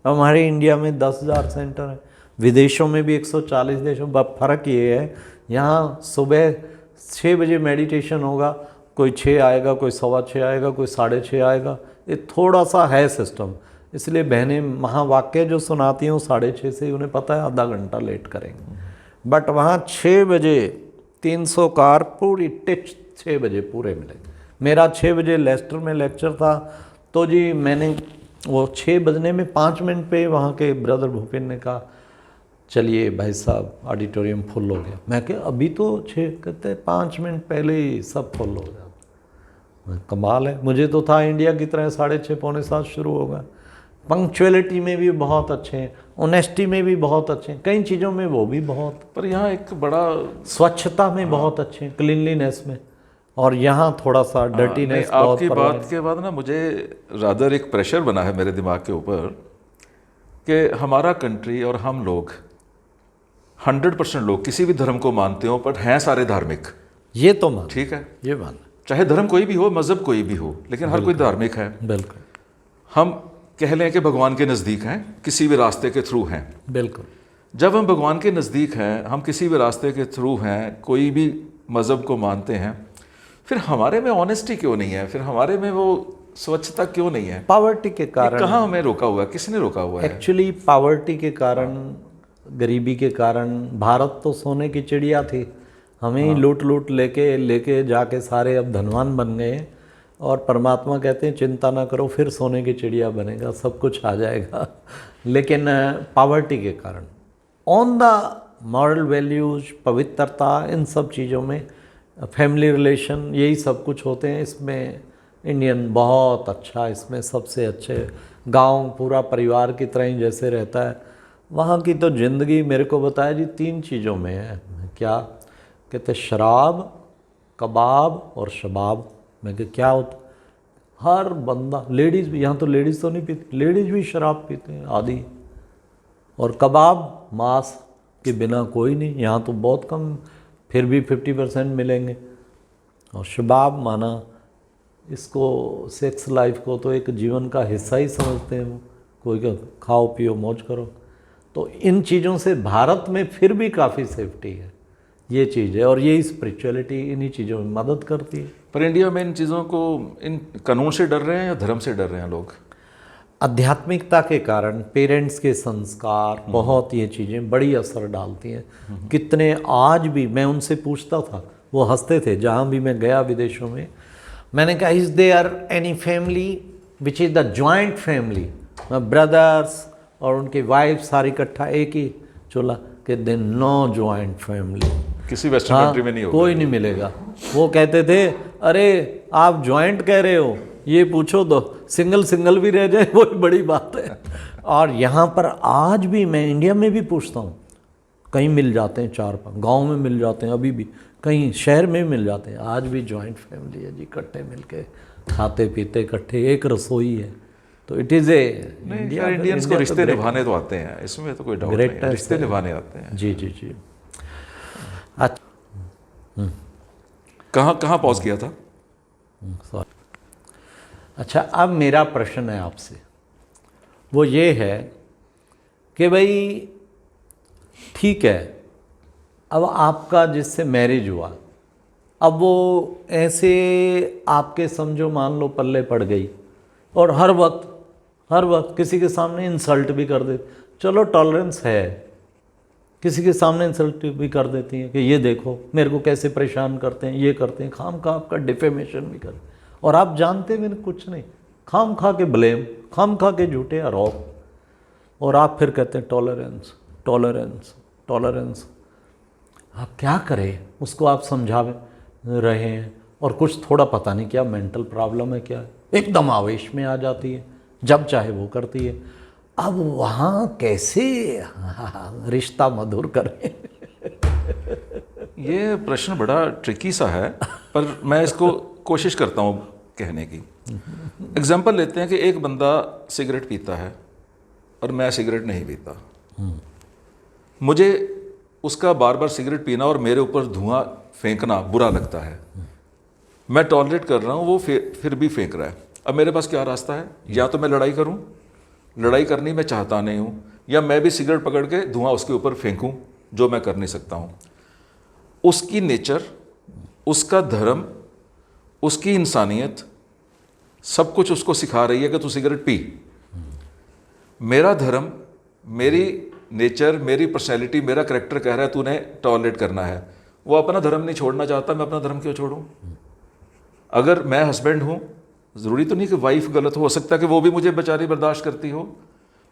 हमारे इंडिया में 10,000 सेंटर हैं, विदेशों में भी 140 देशों। फ़र्क ये है, यहाँ सुबह 6 बजे मेडिटेशन होगा, कोई 6 आएगा, कोई 6:15 आएगा, कोई 6:30 आएगा। ये थोड़ा सा है सिस्टम, इसलिए बहनें महावाक्य जो सुनाती हैं वो 6:30 से ही उन्हें पता है आधा घंटा लेट करेंगे। बट वहाँ 6 बजे 300 कार पूरी टिच 6 बजे पूरे मेरा 6 बजे लेस्टर में लेक्चर था, तो जी मैंने वो 6 बजने में 5 मिनट पे वहाँ के ब्रदर भूपेन ने कहा चलिए भाई साहब ऑडिटोरियम फुल हो गया। मैं क्या अभी तो 6, कहते 5 मिनट पहले ही सब फुल हो गया। कमाल है, मुझे तो था इंडिया की तरह 6:30 पौने 7 शुरू होगा। पंक्चुअलिटी में भी बहुत अच्छे हैं, ऑनेस्टी में भी बहुत अच्छे हैं, कई चीज़ों में वो भी बहुत, पर यहाँ एक बड़ा स्वच्छता में बहुत अच्छे हैं, क्लीनलीनेस में, और यहाँ थोड़ा सा डर्टीनेस बहुत। आपकी बात के बाद ना मुझे रादर एक प्रेशर बना है मेरे दिमाग के ऊपर कि हमारा कंट्री और हम लोग 100% लोग किसी भी धर्म को मानते हो, बट हैं सारे धार्मिक। ये तो मान, ठीक है, ये मान, चाहे धर्म कोई भी हो, मजहब कोई भी हो, लेकिन हर कोई धार्मिक है। बिल्कुल। हम कह लें कि भगवान के नज़दीक हैं, किसी भी रास्ते के थ्रू हैं। बिल्कुल। जब हम भगवान के नज़दीक हैं, हम किसी भी रास्ते के थ्रू हैं, कोई भी मज़हब को मानते हैं, फिर हमारे में ऑनेस्टी क्यों नहीं है? फिर हमारे में वो स्वच्छता क्यों नहीं है? पावर्टी के कारण। कहाँ हमें रोका हुआ है? किसने रोका हुआ है? एक्चुअली पावर्टी के कारण, गरीबी के कारण। भारत तो सोने की चिड़िया थी, हमें ही लूट लूट लेके जाके सारे अब धनवान बन गए, और परमात्मा कहते हैं चिंता ना करो, फिर सोने की चिड़िया बनेगा, सब कुछ आ जाएगा। लेकिन पावर्टी के कारण, ऑन द मॉरल वैल्यूज, पवित्रता, इन सब चीज़ों में, फैमिली रिलेशन, यही सब कुछ होते हैं। इसमें इंडियन बहुत अच्छा, इसमें सबसे अच्छे, गांव पूरा परिवार की तरह ही जैसे रहता है। वहाँ की तो ज़िंदगी मेरे को बताया जी 3 चीज़ों में है। क्या कहते, शराब, कबाब और शबाब। मैं क्या होता, हर बंदा, लेडीज़ भी, यहाँ तो लेडीज़ तो नहीं पीती, लेडीज़ भी शराब पीते हैं आदि। और कबाब, मांस के बिना कोई नहीं, यहाँ तो बहुत कम, फिर भी 50% मिलेंगे। और शबाब माना इसको, सेक्स लाइफ को तो एक जीवन का हिस्सा ही समझते हैं वो, कोई क्या, खाओ पियो मौज करो। तो इन चीज़ों से भारत में फिर भी काफ़ी सेफ्टी है, ये चीज़ है। और यही स्पिरिचुअलिटी इन्हीं चीज़ों में मदद करती है। पर इंडिया में इन चीज़ों को, इन कानून से डर रहे हैं या धर्म से डर रहे हैं लोग? आध्यात्मिकता के कारण, पेरेंट्स के संस्कार, बहुत ये चीज़ें बड़ी असर डालती हैं। कितने आज भी, मैं उनसे पूछता था, वो हंसते थे, जहाँ भी मैं गया विदेशों में, मैंने कहा is there any family which is the joint family, brothers और उनकी वाइफ सारी इकट्ठा एक ही चूल्हा, के दिन नो जॉइंट फैमिली। किसी वेस्टर्न कंट्री में नहीं होगा, कोई नहीं मिलेगा। वो कहते थे अरे आप जॉइंट कह रहे हो, ये पूछो तो सिंगल भी रह जाए वही बड़ी बात है। और यहाँ पर आज भी, मैं इंडिया में भी पूछता हूँ, कहीं मिल जाते हैं 4-5, गाँव में मिल जाते हैं, अभी भी कहीं शहर में मिल जाते हैं, आज भी जॉइंट फैमिली है जी, इकट्ठे मिल के खाते पीते इकट्ठे, एक रसोई है। तो इट इज़ ए इंडियंस को रिश्ते निभाने तो आते हैं, इसमें तो कोई डाउट नहीं है, रिश्ते निभाने आते हैं। जी जी जी। अच्छा, कहाँ पॉज किया था? सॉरी। अच्छा, अब मेरा प्रश्न है आपसे, वो ये है कि भाई ठीक है, अब आपका जिससे मैरिज हुआ, अब वो ऐसे आपके समझो मान लो पल्ले पड़ गई, और हर वक्त किसी के सामने इंसल्ट भी कर दे, चलो टॉलरेंस है, किसी के सामने इंसल्ट भी कर देती हैं कि ये देखो मेरे को कैसे परेशान करते हैं, ये करते हैं, खाम खा आपका डिफेमेशन भी करते, और आप जानते भी कुछ नहीं, खाम खा के ब्लेम, खाम खा के झूठे आरोप, और आप फिर कहते हैं टॉलरेंस टॉलरेंस टॉलरेंस। आप क्या करें, उसको आप समझा रहे हैं, और कुछ थोड़ा पता नहीं क्या मेंटल प्रॉब्लम है, क्या है, एकदम आवेश में आ जाती है, जब चाहे वो करती है। अब वहाँ कैसे रिश्ता मधुर करें? ये प्रश्न बड़ा ट्रिकी सा है, पर मैं इसको कोशिश करता हूँ कहने की। एग्जाम्पल लेते हैं कि एक बंदा सिगरेट पीता है और मैं सिगरेट नहीं पीता। मुझे उसका बार बार सिगरेट पीना और मेरे ऊपर धुआं फेंकना बुरा लगता है, मैं टॉलरेट कर रहा हूँ, वो फिर भी फेंक रहा है। अब मेरे पास क्या रास्ता है? या तो मैं लड़ाई करूँ, लड़ाई करनी मैं चाहता नहीं हूँ, या मैं भी सिगरेट पकड़ के धुआं उसके ऊपर फेंकूँ, जो मैं कर नहीं सकता हूँ। उसकी नेचर, उसका धर्म, उसकी इंसानियत, सब कुछ उसको सिखा रही है कि तू सिगरेट पी। मेरा धर्म, मेरी नेचर, मेरी पर्सनैलिटी, मेरा करैक्टर कह रहा है तूने टॉलरेट करना है। वो अपना धर्म नहीं छोड़ना चाहता, मैं अपना धर्म क्यों छोड़ूं? अगर मैं हस्बैंड हूँ, ज़रूरी तो नहीं कि वाइफ गलत हो सकता है कि वो भी मुझे बेचारी बर्दाश्त करती हो।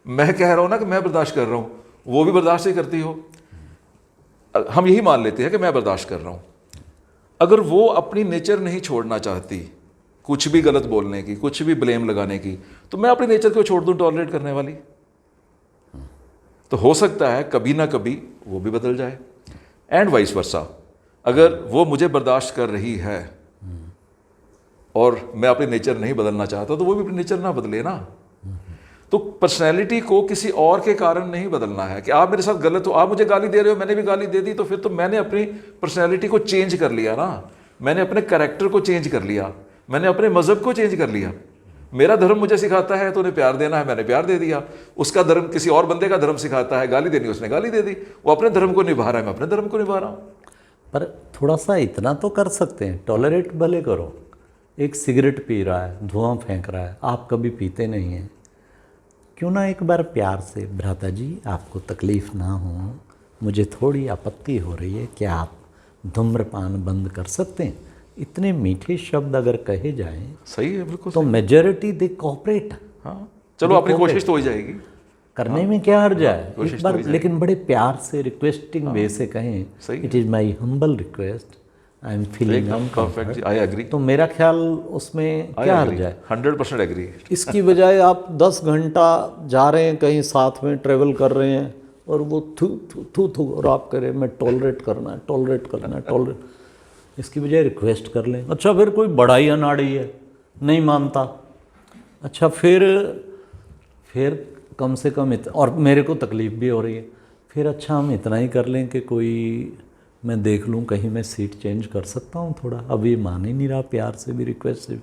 मैं कह रहा हूँ ना कि मैं बर्दाश्त कर रहा हूँ, वो भी बर्दाश्त ही करती हो। हम यही मान लेते हैं कि मैं बर्दाश्त कर रहा हूँ। अगर वो अपनी नेचर नहीं छोड़ना चाहती, कुछ भी गलत बोलने की, कुछ भी ब्लेम लगाने की, तो मैं अपनी नेचर को छोड़ दूँ टॉलरेट करने वाली? तो हो सकता है कभी ना कभी वो भी बदल जाए, एंड वाइस वर्सा। अगर वो मुझे बर्दाश्त कर रही है और मैं अपनी नेचर नहीं बदलना चाहता, तो वो भी अपनी नेचर ना बदले ना। तो पर्सनैलिटी को किसी और के कारण नहीं बदलना है कि आप मेरे साथ गलत हो, आप मुझे गाली दे रहे हो, मैंने भी गाली दे दी, तो फिर तो मैंने अपनी पर्सनैलिटी को चेंज कर लिया ना, मैंने अपने कैरेक्टर को चेंज कर लिया, मैंने अपने मज़हब को चेंज कर लिया। मेरा धर्म मुझे सिखाता है तो उन्हें प्यार देना है, मैंने प्यार दे दिया। उसका धर्म, किसी और बंदे का धर्म सिखाता है गाली देनी, उसने गाली दे दी। वो अपने धर्म को निभा रहा है, मैं अपने धर्म को निभा रहा हूँ। पर थोड़ा सा इतना तो कर सकते हैं, टॉलरेट भले करो। एक सिगरेट पी रहा है, धुआं फेंक रहा है, आप कभी पीते नहीं हैं, क्यों ना एक बार प्यार से, भ्राता जी आपको तकलीफ़ ना हो, मुझे थोड़ी आपत्ति हो रही है, क्या आप धूम्रपान बंद कर सकते हैं? इतने मीठे शब्द अगर कहे जाएं, सही है, बिल्कुल। तो मेजॉरिटी दे कोऑपरेट। हाँ, चलो अपनी कोशिश तो हो जाएगी करने में, क्या हर्ज है एक बार, लेकिन बड़े प्यार से रिक्वेस्टिंग वे से कहें, it is my humble request, I am feeling perfect, I agree. तो मेरा ख्याल उसमें क्या हर्ज है? 100% एग्री। इसकी बजाय आप 10 घंटा जा रहे हैं कहीं, साथ में ट्रेवल कर रहे हैं, और वो थू थू थू थू और आप करें मैं टॉलरेट करना है, टॉलरेट करना है, टॉलरेट। इसकी बजाय रिक्वेस्ट कर लें। अच्छा, फिर कोई बढ़ाई अनाड़ी है, नहीं मानता, अच्छा फिर कम से कम और मेरे को तकलीफ़ भी हो रही है, फिर अच्छा हम इतना ही कर लें कि कोई मैं देख लूँ कहीं मैं सीट चेंज कर सकता हूँ थोड़ा। अब ये मान ही नहीं रहा, प्यार से भी रिक्वेस्ट से भी,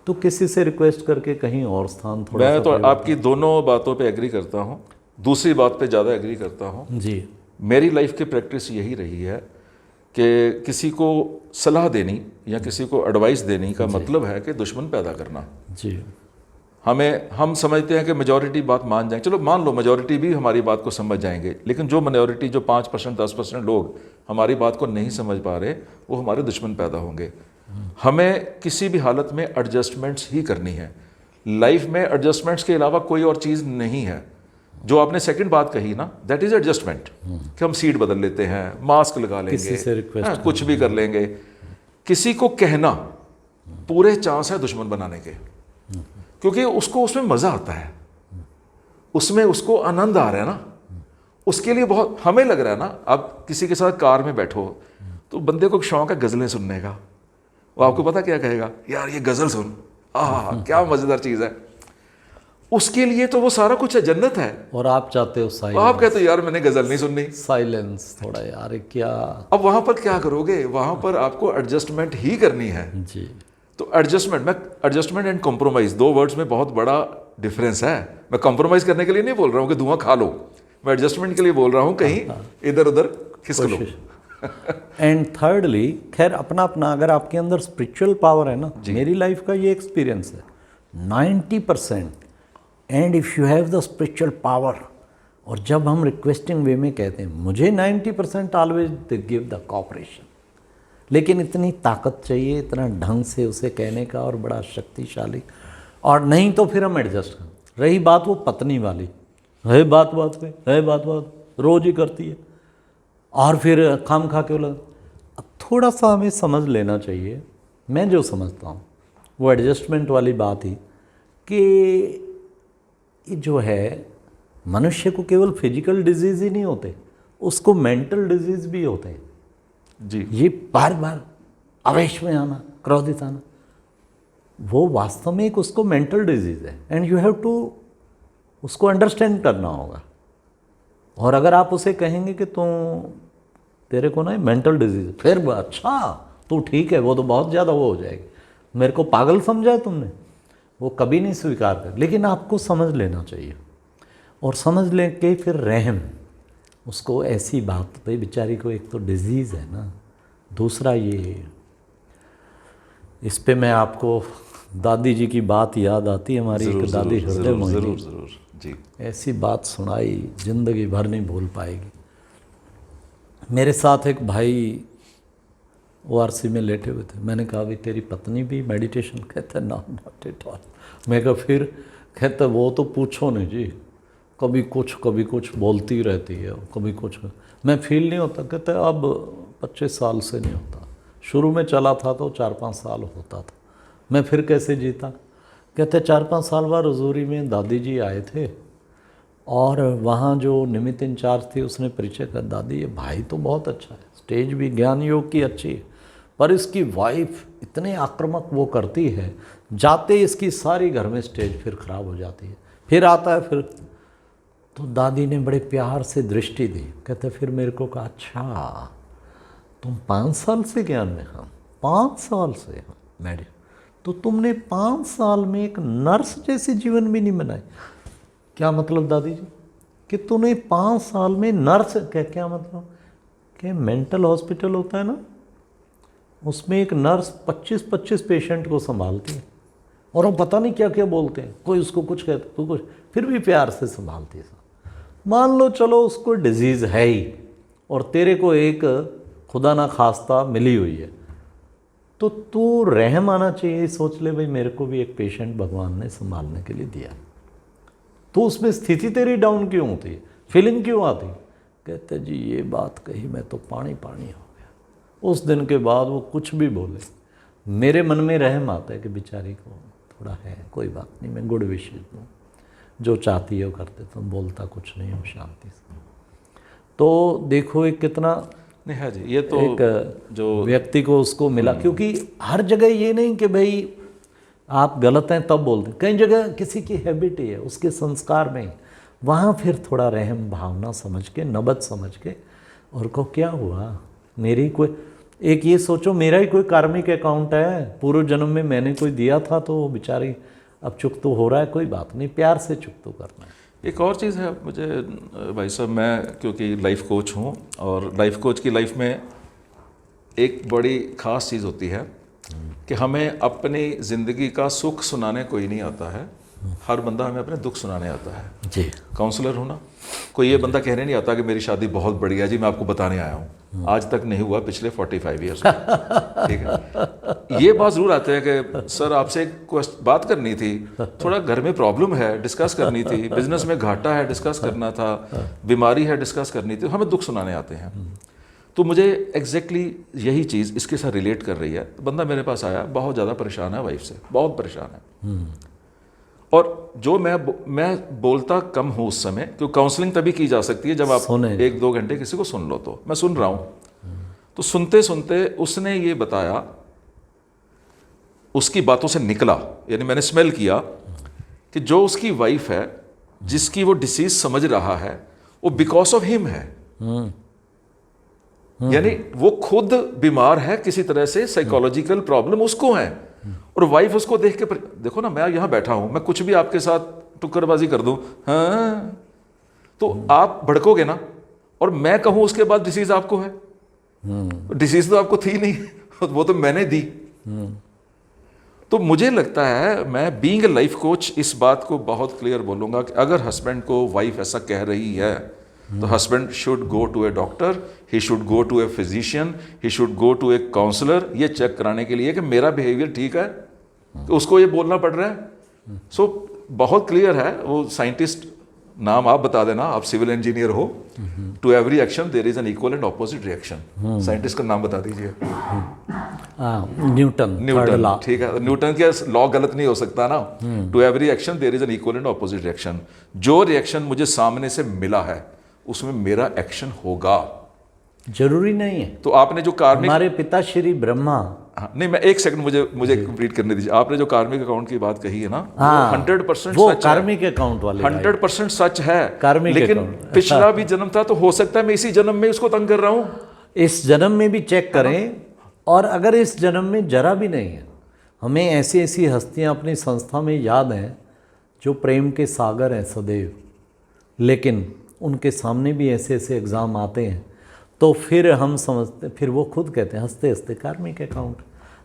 तो किसी से रिक्वेस्ट करके कहीं और स्थान थोड़ा। मैं तो आपकी दोनों बातों पे एग्री करता हूँ, दूसरी बात पे ज़्यादा एग्री करता हूँ जी। मेरी लाइफ की प्रैक्टिस यही रही है कि किसी को सलाह देनी या किसी को एडवाइस देने का मतलब है कि दुश्मन पैदा करना। जी। हम समझते हैं कि मेजॉरिटी बात मान जाएंगे, चलो मान लो मेजॉरिटी भी हमारी बात को समझ जाएंगे, लेकिन जो माइनॉरिटी, जो 5% 10% लोग हमारी बात को नहीं समझ पा रहे, वो हमारे दुश्मन पैदा होंगे। हमें किसी भी हालत में एडजस्टमेंट्स ही करनी है। लाइफ में एडजस्टमेंट्स के अलावा कोई और चीज़ नहीं है। जो आपने सेकंड बात कही ना, दैट इज़ एडजस्टमेंट, कि हम सीट बदल लेते हैं, मास्क लगा लेंगे, कुछ भी कर लेंगे। किसी को कहना पूरे चांस है दुश्मन बनाने के, क्योंकि उसको उसमें मज़ा आता है, उसमें उसको आनंद आ रहा है ना, उसके लिए बहुत। हमें लग रहा है ना, आप किसी के साथ कार में बैठो तो बंदे को शौक है गज़लें सुनने का, वो आपको पता क्या कहेगा, यार ये गज़ल सुन, क्या मज़ेदार चीज़ है। उसके लिए तो वो सारा कुछ है, जन्नत है। और आप चाहते हो साइलेंस, आप कहते हो यार मैंने गज़ल नहीं सुननी, साइलेंस थोड़ा यार क्या। अब वहाँ पर क्या करोगे, वहाँ पर आपको एडजस्टमेंट ही करनी है जी। तो एडजस्टमेंट एंड कॉम्प्रोमाइज़, दो वर्ड्स में बहुत बड़ा डिफरेंस है। मैं कॉम्प्रोमाइज़ करने के लिए नहीं बोल रहा हूँ कि धुआं खा लो, मैं एडजस्टमेंट के लिए बोल रहा हूँ कहीं इधर उधर खिसक लो। एंड थर्डली, खैर अपना अपना, अगर आपके अंदर स्पिरिचुअल पावर है ना, मेरी लाइफ का ये एक्सपीरियंस है 90%, and if you have the spiritual power, और जब हम रिक्वेस्टिंग वे में कहते हैं, मुझे 90% always they give the cooperation, लेकिन इतनी ताकत चाहिए, इतना ढंग से उसे कहने का, और बड़ा शक्तिशाली। और नहीं तो फिर हम एडजस्ट करें। रही बात वो पत्नी वाली, है बात रोज़ ही करती है, और फिर खाम खा के लगा। अब थोड़ा सा हमें समझ लेना चाहिए, मैं जो समझता हूँ वो एडजस्टमेंट वाली बात ही, कि जो है मनुष्य को केवल फिजिकल डिजीज़ ही नहीं होते, उसको मेंटल डिजीज़ भी होते हैं जी। ये बार बार आवेश में आना, क्रोधित आना, वो वास्तव में एक उसको मेंटल डिजीज़ है, एंड यू हैव टू उसको अंडरस्टैंड करना होगा। और अगर आप उसे कहेंगे कि तेरे को ना मेंटल डिजीज़, फिर अच्छा तू ठीक है, वो तो बहुत ज़्यादा वो हो जाएगी, मेरे को पागल समझा है तुमने, वो कभी नहीं स्वीकार कर। लेकिन आपको समझ लेना चाहिए, और समझ ले के फिर रहम उसको ऐसी बात पे, बेचारी को एक तो डिजीज़ है ना, दूसरा ये, इस पे मैं आपको दादी जी की बात याद आती है, हमारी एक दादी हृदय मोहिनी, जरूर जी, ऐसी बात सुनाई ज़िंदगी भर नहीं भूल पाएगी। मेरे साथ एक भाई ORC में लेटे हुए थे। मैंने कहा, अभी तेरी पत्नी भी मेडिटेशन? कहते ना, नॉट एट ऑल। मैं कहा फिर? कहते वो तो पूछो नहीं जी, कभी कुछ बोलती रहती है, कभी कुछ। मैं फील नहीं होता। कहते अब 25 साल से नहीं होता, शुरू में चला था तो 4-5 साल होता था, मैं फिर कैसे जीता? कहते 4-5 साल बाद हजूरी में दादी जी आए थे और वहाँ जो निमित्त इंचार्ज थी उसने परिचय कर, दादी ये भाई तो बहुत अच्छा है, स्टेज भी ज्ञान योग की अच्छी है, पर इसकी वाइफ इतने आक्रामक वो करती है, जाते इसकी सारी घर में स्टेज फिर खराब हो जाती है, फिर आता है फिर। तो दादी ने बड़े प्यार से दृष्टि दी। कहते फिर मेरे को कहा, अच्छा तुम 5 साल से ज्ञान में? हाँ 5 साल से। हाँ मैडम, तो तुमने 5 साल में एक नर्स जैसी जीवन भी नहीं बनाई? क्या मतलब दादी जी? कि तूने 5 साल में नर्स, क्या मतलब? कि मेंटल हॉस्पिटल होता है ना, उसमें एक नर्स 25-25 पेशेंट को संभालती है और वो पता नहीं क्या क्या बोलते हैं, कोई उसको कुछ कहता तो कुछ, फिर भी प्यार से संभालती है। मान लो चलो उसको डिजीज़ है ही और तेरे को एक खुदा ना खास्ता मिली हुई है, तो तू रहम आना चाहिए, सोच ले भाई मेरे को भी एक पेशेंट भगवान ने संभालने के लिए दिया, तो उसमें स्थिति तेरी डाउन क्यों होती है, फीलिंग क्यों आती? कहते जी ये बात कही मैं तो पानी पानी हो गया। उस दिन के बाद वो कुछ भी बोले, मेरे मन में रहम आता है कि बेचारी को थोड़ा है, कोई बात नहीं, मैं गुड विशेष दूँ, जो चाहती है वो करते, तो बोलता कुछ नहीं हूँ शांति से। तो देखो एक कितना नहीं है जी, ये तो एक जो व्यक्ति को उसको मिला, क्योंकि हर जगह ये नहीं कि भाई आप गलत हैं तब बोलते हैं, कई जगह किसी की हैबिट ही है, उसके संस्कार में ही, वहाँ फिर थोड़ा रहम भावना समझ के, नबत समझ के, और को क्या हुआ, मेरी कोई, एक ये सोचो मेरा ही कोई कार्मिक अकाउंट है, पूर्व जन्म में मैंने कोई दिया था तो बेचारी अब चुक तो हो रहा है, कोई बात नहीं, प्यार से चुक तो करना है। एक और चीज़ है मुझे भाई साहब, मैं क्योंकि लाइफ कोच हूँ और लाइफ कोच की लाइफ में एक बड़ी ख़ास चीज़ होती है कि हमें अपनी ज़िंदगी का सुख सुनाने कोई नहीं आता है, हर बंदा हमें अपने दुख सुनाने आता है जी। काउंसलर हूँ ना, कोई ये बंदा कहने नहीं आता कि मेरी शादी बहुत बढ़िया जी, मैं आपको बताने आया हूँ, आज तक नहीं हुआ पिछले 45 ईयर्स में, ठीक है। ये बात ज़रूर आते हैं कि सर आपसे एक बात करनी थी, थोड़ा घर में प्रॉब्लम है डिस्कस करनी थी, बिजनेस में घाटा है डिस्कस करना था, बीमारी है डिस्कस करनी थी, हमें दुख सुनाने आते हैं। तो मुझे एग्जैक्टली यही चीज़ इसके साथ रिलेट कर रही है। तो बंदा मेरे पास आया, बहुत ज़्यादा परेशान है वाइफ से, बहुत परेशान है, और जो मैं बोलता कम हूँ उस समय, क्योंकि काउंसलिंग तभी की जा सकती है जब आप 1-2 घंटे किसी को सुन लो। तो मैं सुन रहा हूँ, तो सुनते सुनते उसने ये बताया, उसकी बातों से निकला, यानी मैंने स्मेल किया कि जो उसकी वाइफ है, जिसकी वो डिसीज समझ रहा है, वो बिकॉज ऑफ हिम है, यानी वो खुद बीमार है किसी तरह से, साइकोलॉजिकल प्रॉब्लम उसको है, और वाइफ उसको देख के देखो ना, मैं यहाँ बैठा हूं, मैं कुछ भी आपके साथ टुक्करबाजी कर दूं, हाँ, तो आप भड़कोगे ना, और मैं कहूं उसके बाद डिसीज आपको है, डिसीज तो आपको थी नहीं, वो तो मैंने दी। तो मुझे लगता है, मैं बीइंग ए लाइफ कोच इस बात को बहुत क्लियर बोलूंगा कि अगर हस्बैंड को वाइफ ऐसा कह रही है, तो husband should go to a doctor, he should go to a physician, he should go to a counsellor, ये चेक कराने के लिए कि मेरा बिहेवियर ठीक है, तो उसको ये बोलना पड़ रहा है। सो बहुत क्लियर है, वो साइंटिस्ट नाम आप बता देना, आप सिविल इंजीनियर हो, to every action there is an equal and opposite reaction, scientist का नाम बता दीजिए। न्यूटन, ठीक है, न्यूटन के लॉ गलत नहीं हो सकता ना, to every action there is an equal and opposite reaction. जो रिएक्शन मुझे सामने से मिला है उसमें मेरा एक्शन होगा, जरूरी नहीं है। तो आपने जो कार्मिक, हमारे पिता श्री ब्रह्मा, हाँ, नहीं मैं एक सेकंड मुझे कंप्लीट करने दीजिए। आपने जो कार्मिक अकाउंट की बात कही है ना, 100% वो सच कार्मिक अकाउंट वाले 100% सच है कार्मिक, लेकिन पिछला भी जन्म था, तो हो सकता है मैं इसी जन्म में उसको तंग कर रहा हूँ, इस जन्म में भी चेक करें, और अगर इस जन्म में जरा भी नहीं है, हमें ऐसी ऐसी हस्तियाँ अपनी संस्था में याद हैं जो प्रेम के सागर हैं सदैव, लेकिन उनके सामने भी ऐसे ऐसे एग्ज़ाम आते हैं, तो फिर हम समझते, फिर वो खुद कहते हैं हंसते हंसते कार्मिक अकाउंट,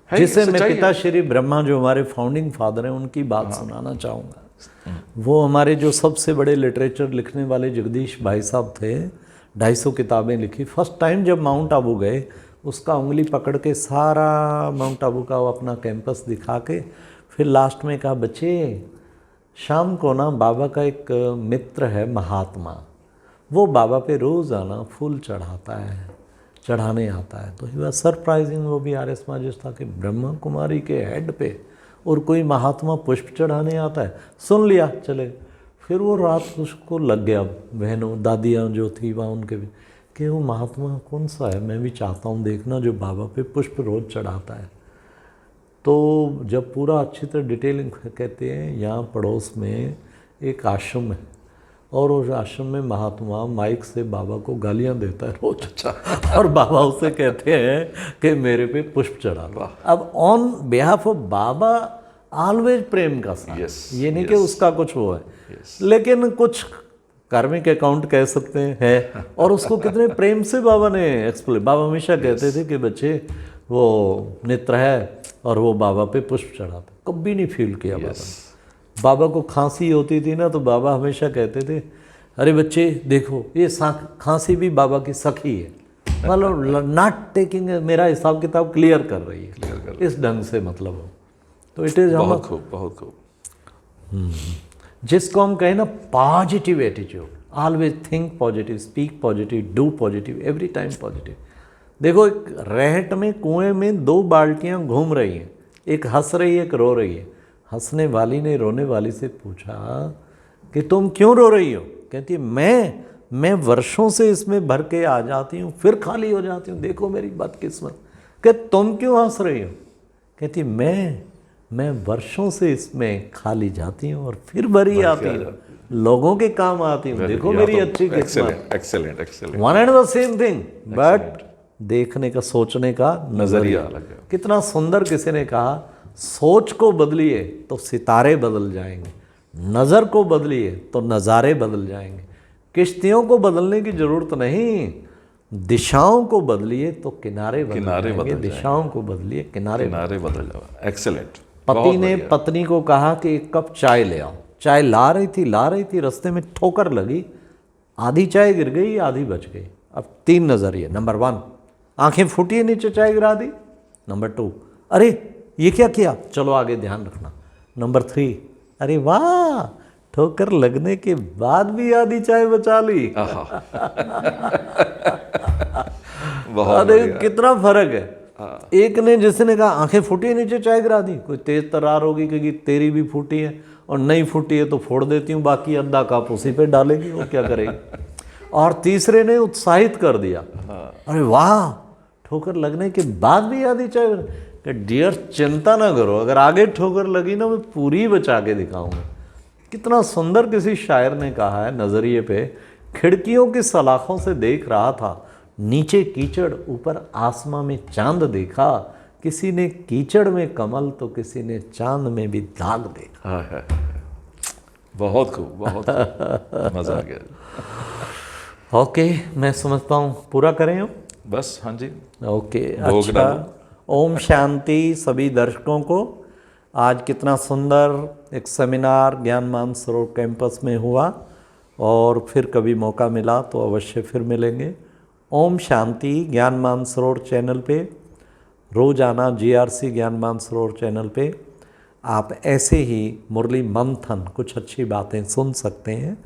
जिसे मैं पिता श्री ब्रह्मा जो हमारे फाउंडिंग फादर हैं उनकी बात सुनाना चाहूँगा। वो हमारे जो सबसे बड़े लिटरेचर लिखने वाले जगदीश भाई साहब थे, 250 किताबें लिखी। फर्स्ट टाइम जब माउंट आबू गए, उसका उंगली पकड़ के सारा माउंट आबू का वो अपना कैंपस दिखा के फिर लास्ट में कहा, बच्चे शाम को ना बाबा का एक मित्र है महात्मा, वो बाबा पे रोज़ आना फूल चढ़ाने आता है। तो ही वॉज सरप्राइजिंग, वो भी आर्य समाजिस्ट था कि ब्रह्मा कुमारी के हेड पे और कोई महात्मा पुष्प चढ़ाने आता है। सुन लिया, चले। फिर वो रात उसको लग गया, बहनों दादियाँ जो थी वहाँ उनके भी, कि वो महात्मा कौन सा है, मैं भी चाहता हूँ देखना जो बाबा पे पुष्प रोज़ चढ़ाता है। तो जब पूरा अच्छी तरह डिटेलिंग कहते हैं, यहाँ पड़ोस में एक आश्रम है और उस आश्रम में महात्मा माइक से बाबा को गालियाँ देता है रोज। अच्छा। और बाबा उसे कहते हैं कि मेरे पे पुष्प चढ़ा लो। अब ऑन बिहाफ ऑफ बाबा ऑलवेज प्रेम का साथ, ये नहीं कि उसका कुछ वो है, लेकिन कुछ कार्मिक अकाउंट कह सकते हैं और उसको कितने प्रेम से बाबा ने एक्सप्लेन। बाबा हमेशा कहते थे कि बच्चे वो नित्र है और वो बाबा पे पुष्प चढ़ाते, कभी नहीं फील किया बाबा ने। बाबा को खांसी होती थी ना तो बाबा हमेशा कहते थे, अरे बच्चे देखो ये खांसी भी बाबा की सखी है, मतलब नॉट टेकिंग, मेरा हिसाब किताब क्लियर कर रही है, इस ढंग से मतलब हो। तो इट इज़ बहुत खूब, बहुत खूब। जिसको हम कहें ना positive attitude, always think positive, speak positive, do positive, every time positive. देखो एक रहट में कुएं में 2 बाल्टियां घूम रही हैं, एक हंस रही है एक रो रही है। हंसने वाली ने रोने वाली से पूछा कि तुम क्यों रो रही हो? कहती है मैं वर्षों से इसमें भर के आ जाती हूँ फिर खाली हो जाती हूँ, देखो मेरी बदकिस्मत। कि तुम क्यों हंस रही हो? कहती मैं वर्षों से इसमें खाली जाती हूँ और फिर भरी आती हूँ, लोगों के काम आती हूँ, देखो मेरी अच्छी किस्मत। Excellent excellent. One and the same thing, but देखने का, सोचने का नजरिया अलग है। कितना सुंदर किसी ने कहा, सोच को बदलिए तो सितारे बदल जाएंगे, नज़र को बदलिए तो नज़ारे बदल जाएंगे। किश्तियों को बदलने की जरूरत नहीं, दिशाओं को बदलिए तो किनारे बदल जाएंगे, दिशाओं को बदलिए किनारे बदल जाएंगे। एक्सेलेंट। पति ने पत्नी को कहा कि 1 कप चाय ले आओ। चाय ला रही थी, रास्ते में ठोकर लगी, आधी चाय गिर गई, आधी बच गई। अब 3 नज़रिए। नंबर 1, आंखें फूटी, नीचे चाय गिरा दी। नंबर 2, अरे ये क्या किया, चलो आगे ध्यान रखना। नंबर 3, अरे वाह, ठोकर लगने के बाद भी आधी चाय बचा ली। बहुत कितना फर्क है। एक ने जिसने कहा आंखें फूटी, नीचे चाय गिरा दी, कोई तेज तरार होगी क्योंकि तेरी भी फूटी है और नहीं फूटी है तो फोड़ देती हूँ, बाकी अद्धा कप उसी पे डालेगी, वो क्या करेगी। और तीसरे ने उत्साहित कर दिया, अरे वाह, ठोकर लगने के बाद भी आधी चाय। कि डियर चिंता ना करो, अगर आगे ठोकर लगी ना मैं पूरी बचा के दिखाऊंगा। कितना सुंदर किसी शायर ने कहा है नज़रिए पे, खिड़कियों की सलाखों से देख रहा था, नीचे कीचड़ ऊपर आसमां में चांद देखा, किसी ने कीचड़ में कमल तो किसी ने चांद में भी दाग देखा। बहुत खूब, बहुत खूब। मजा आ गया। ओके, मैं समझता हूँ पूरा करें हम बस। हाँ जी, ओके। अच्छा, ओम शांति सभी दर्शकों को। आज कितना सुंदर एक सेमिनार ज्ञान मानसरोवर कैंपस में हुआ और फिर कभी मौका मिला तो अवश्य फिर मिलेंगे। ओम शांति ज्ञान मानसरोवर चैनल पे रोज़ाना GRC ज्ञान मानसरोवर चैनल पे आप ऐसे ही मुरली मंथन कुछ अच्छी बातें सुन सकते हैं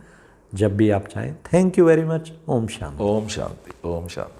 जब भी आप चाहें। Thank you very much. ओम शांति। ओम शांति, ओम शांति।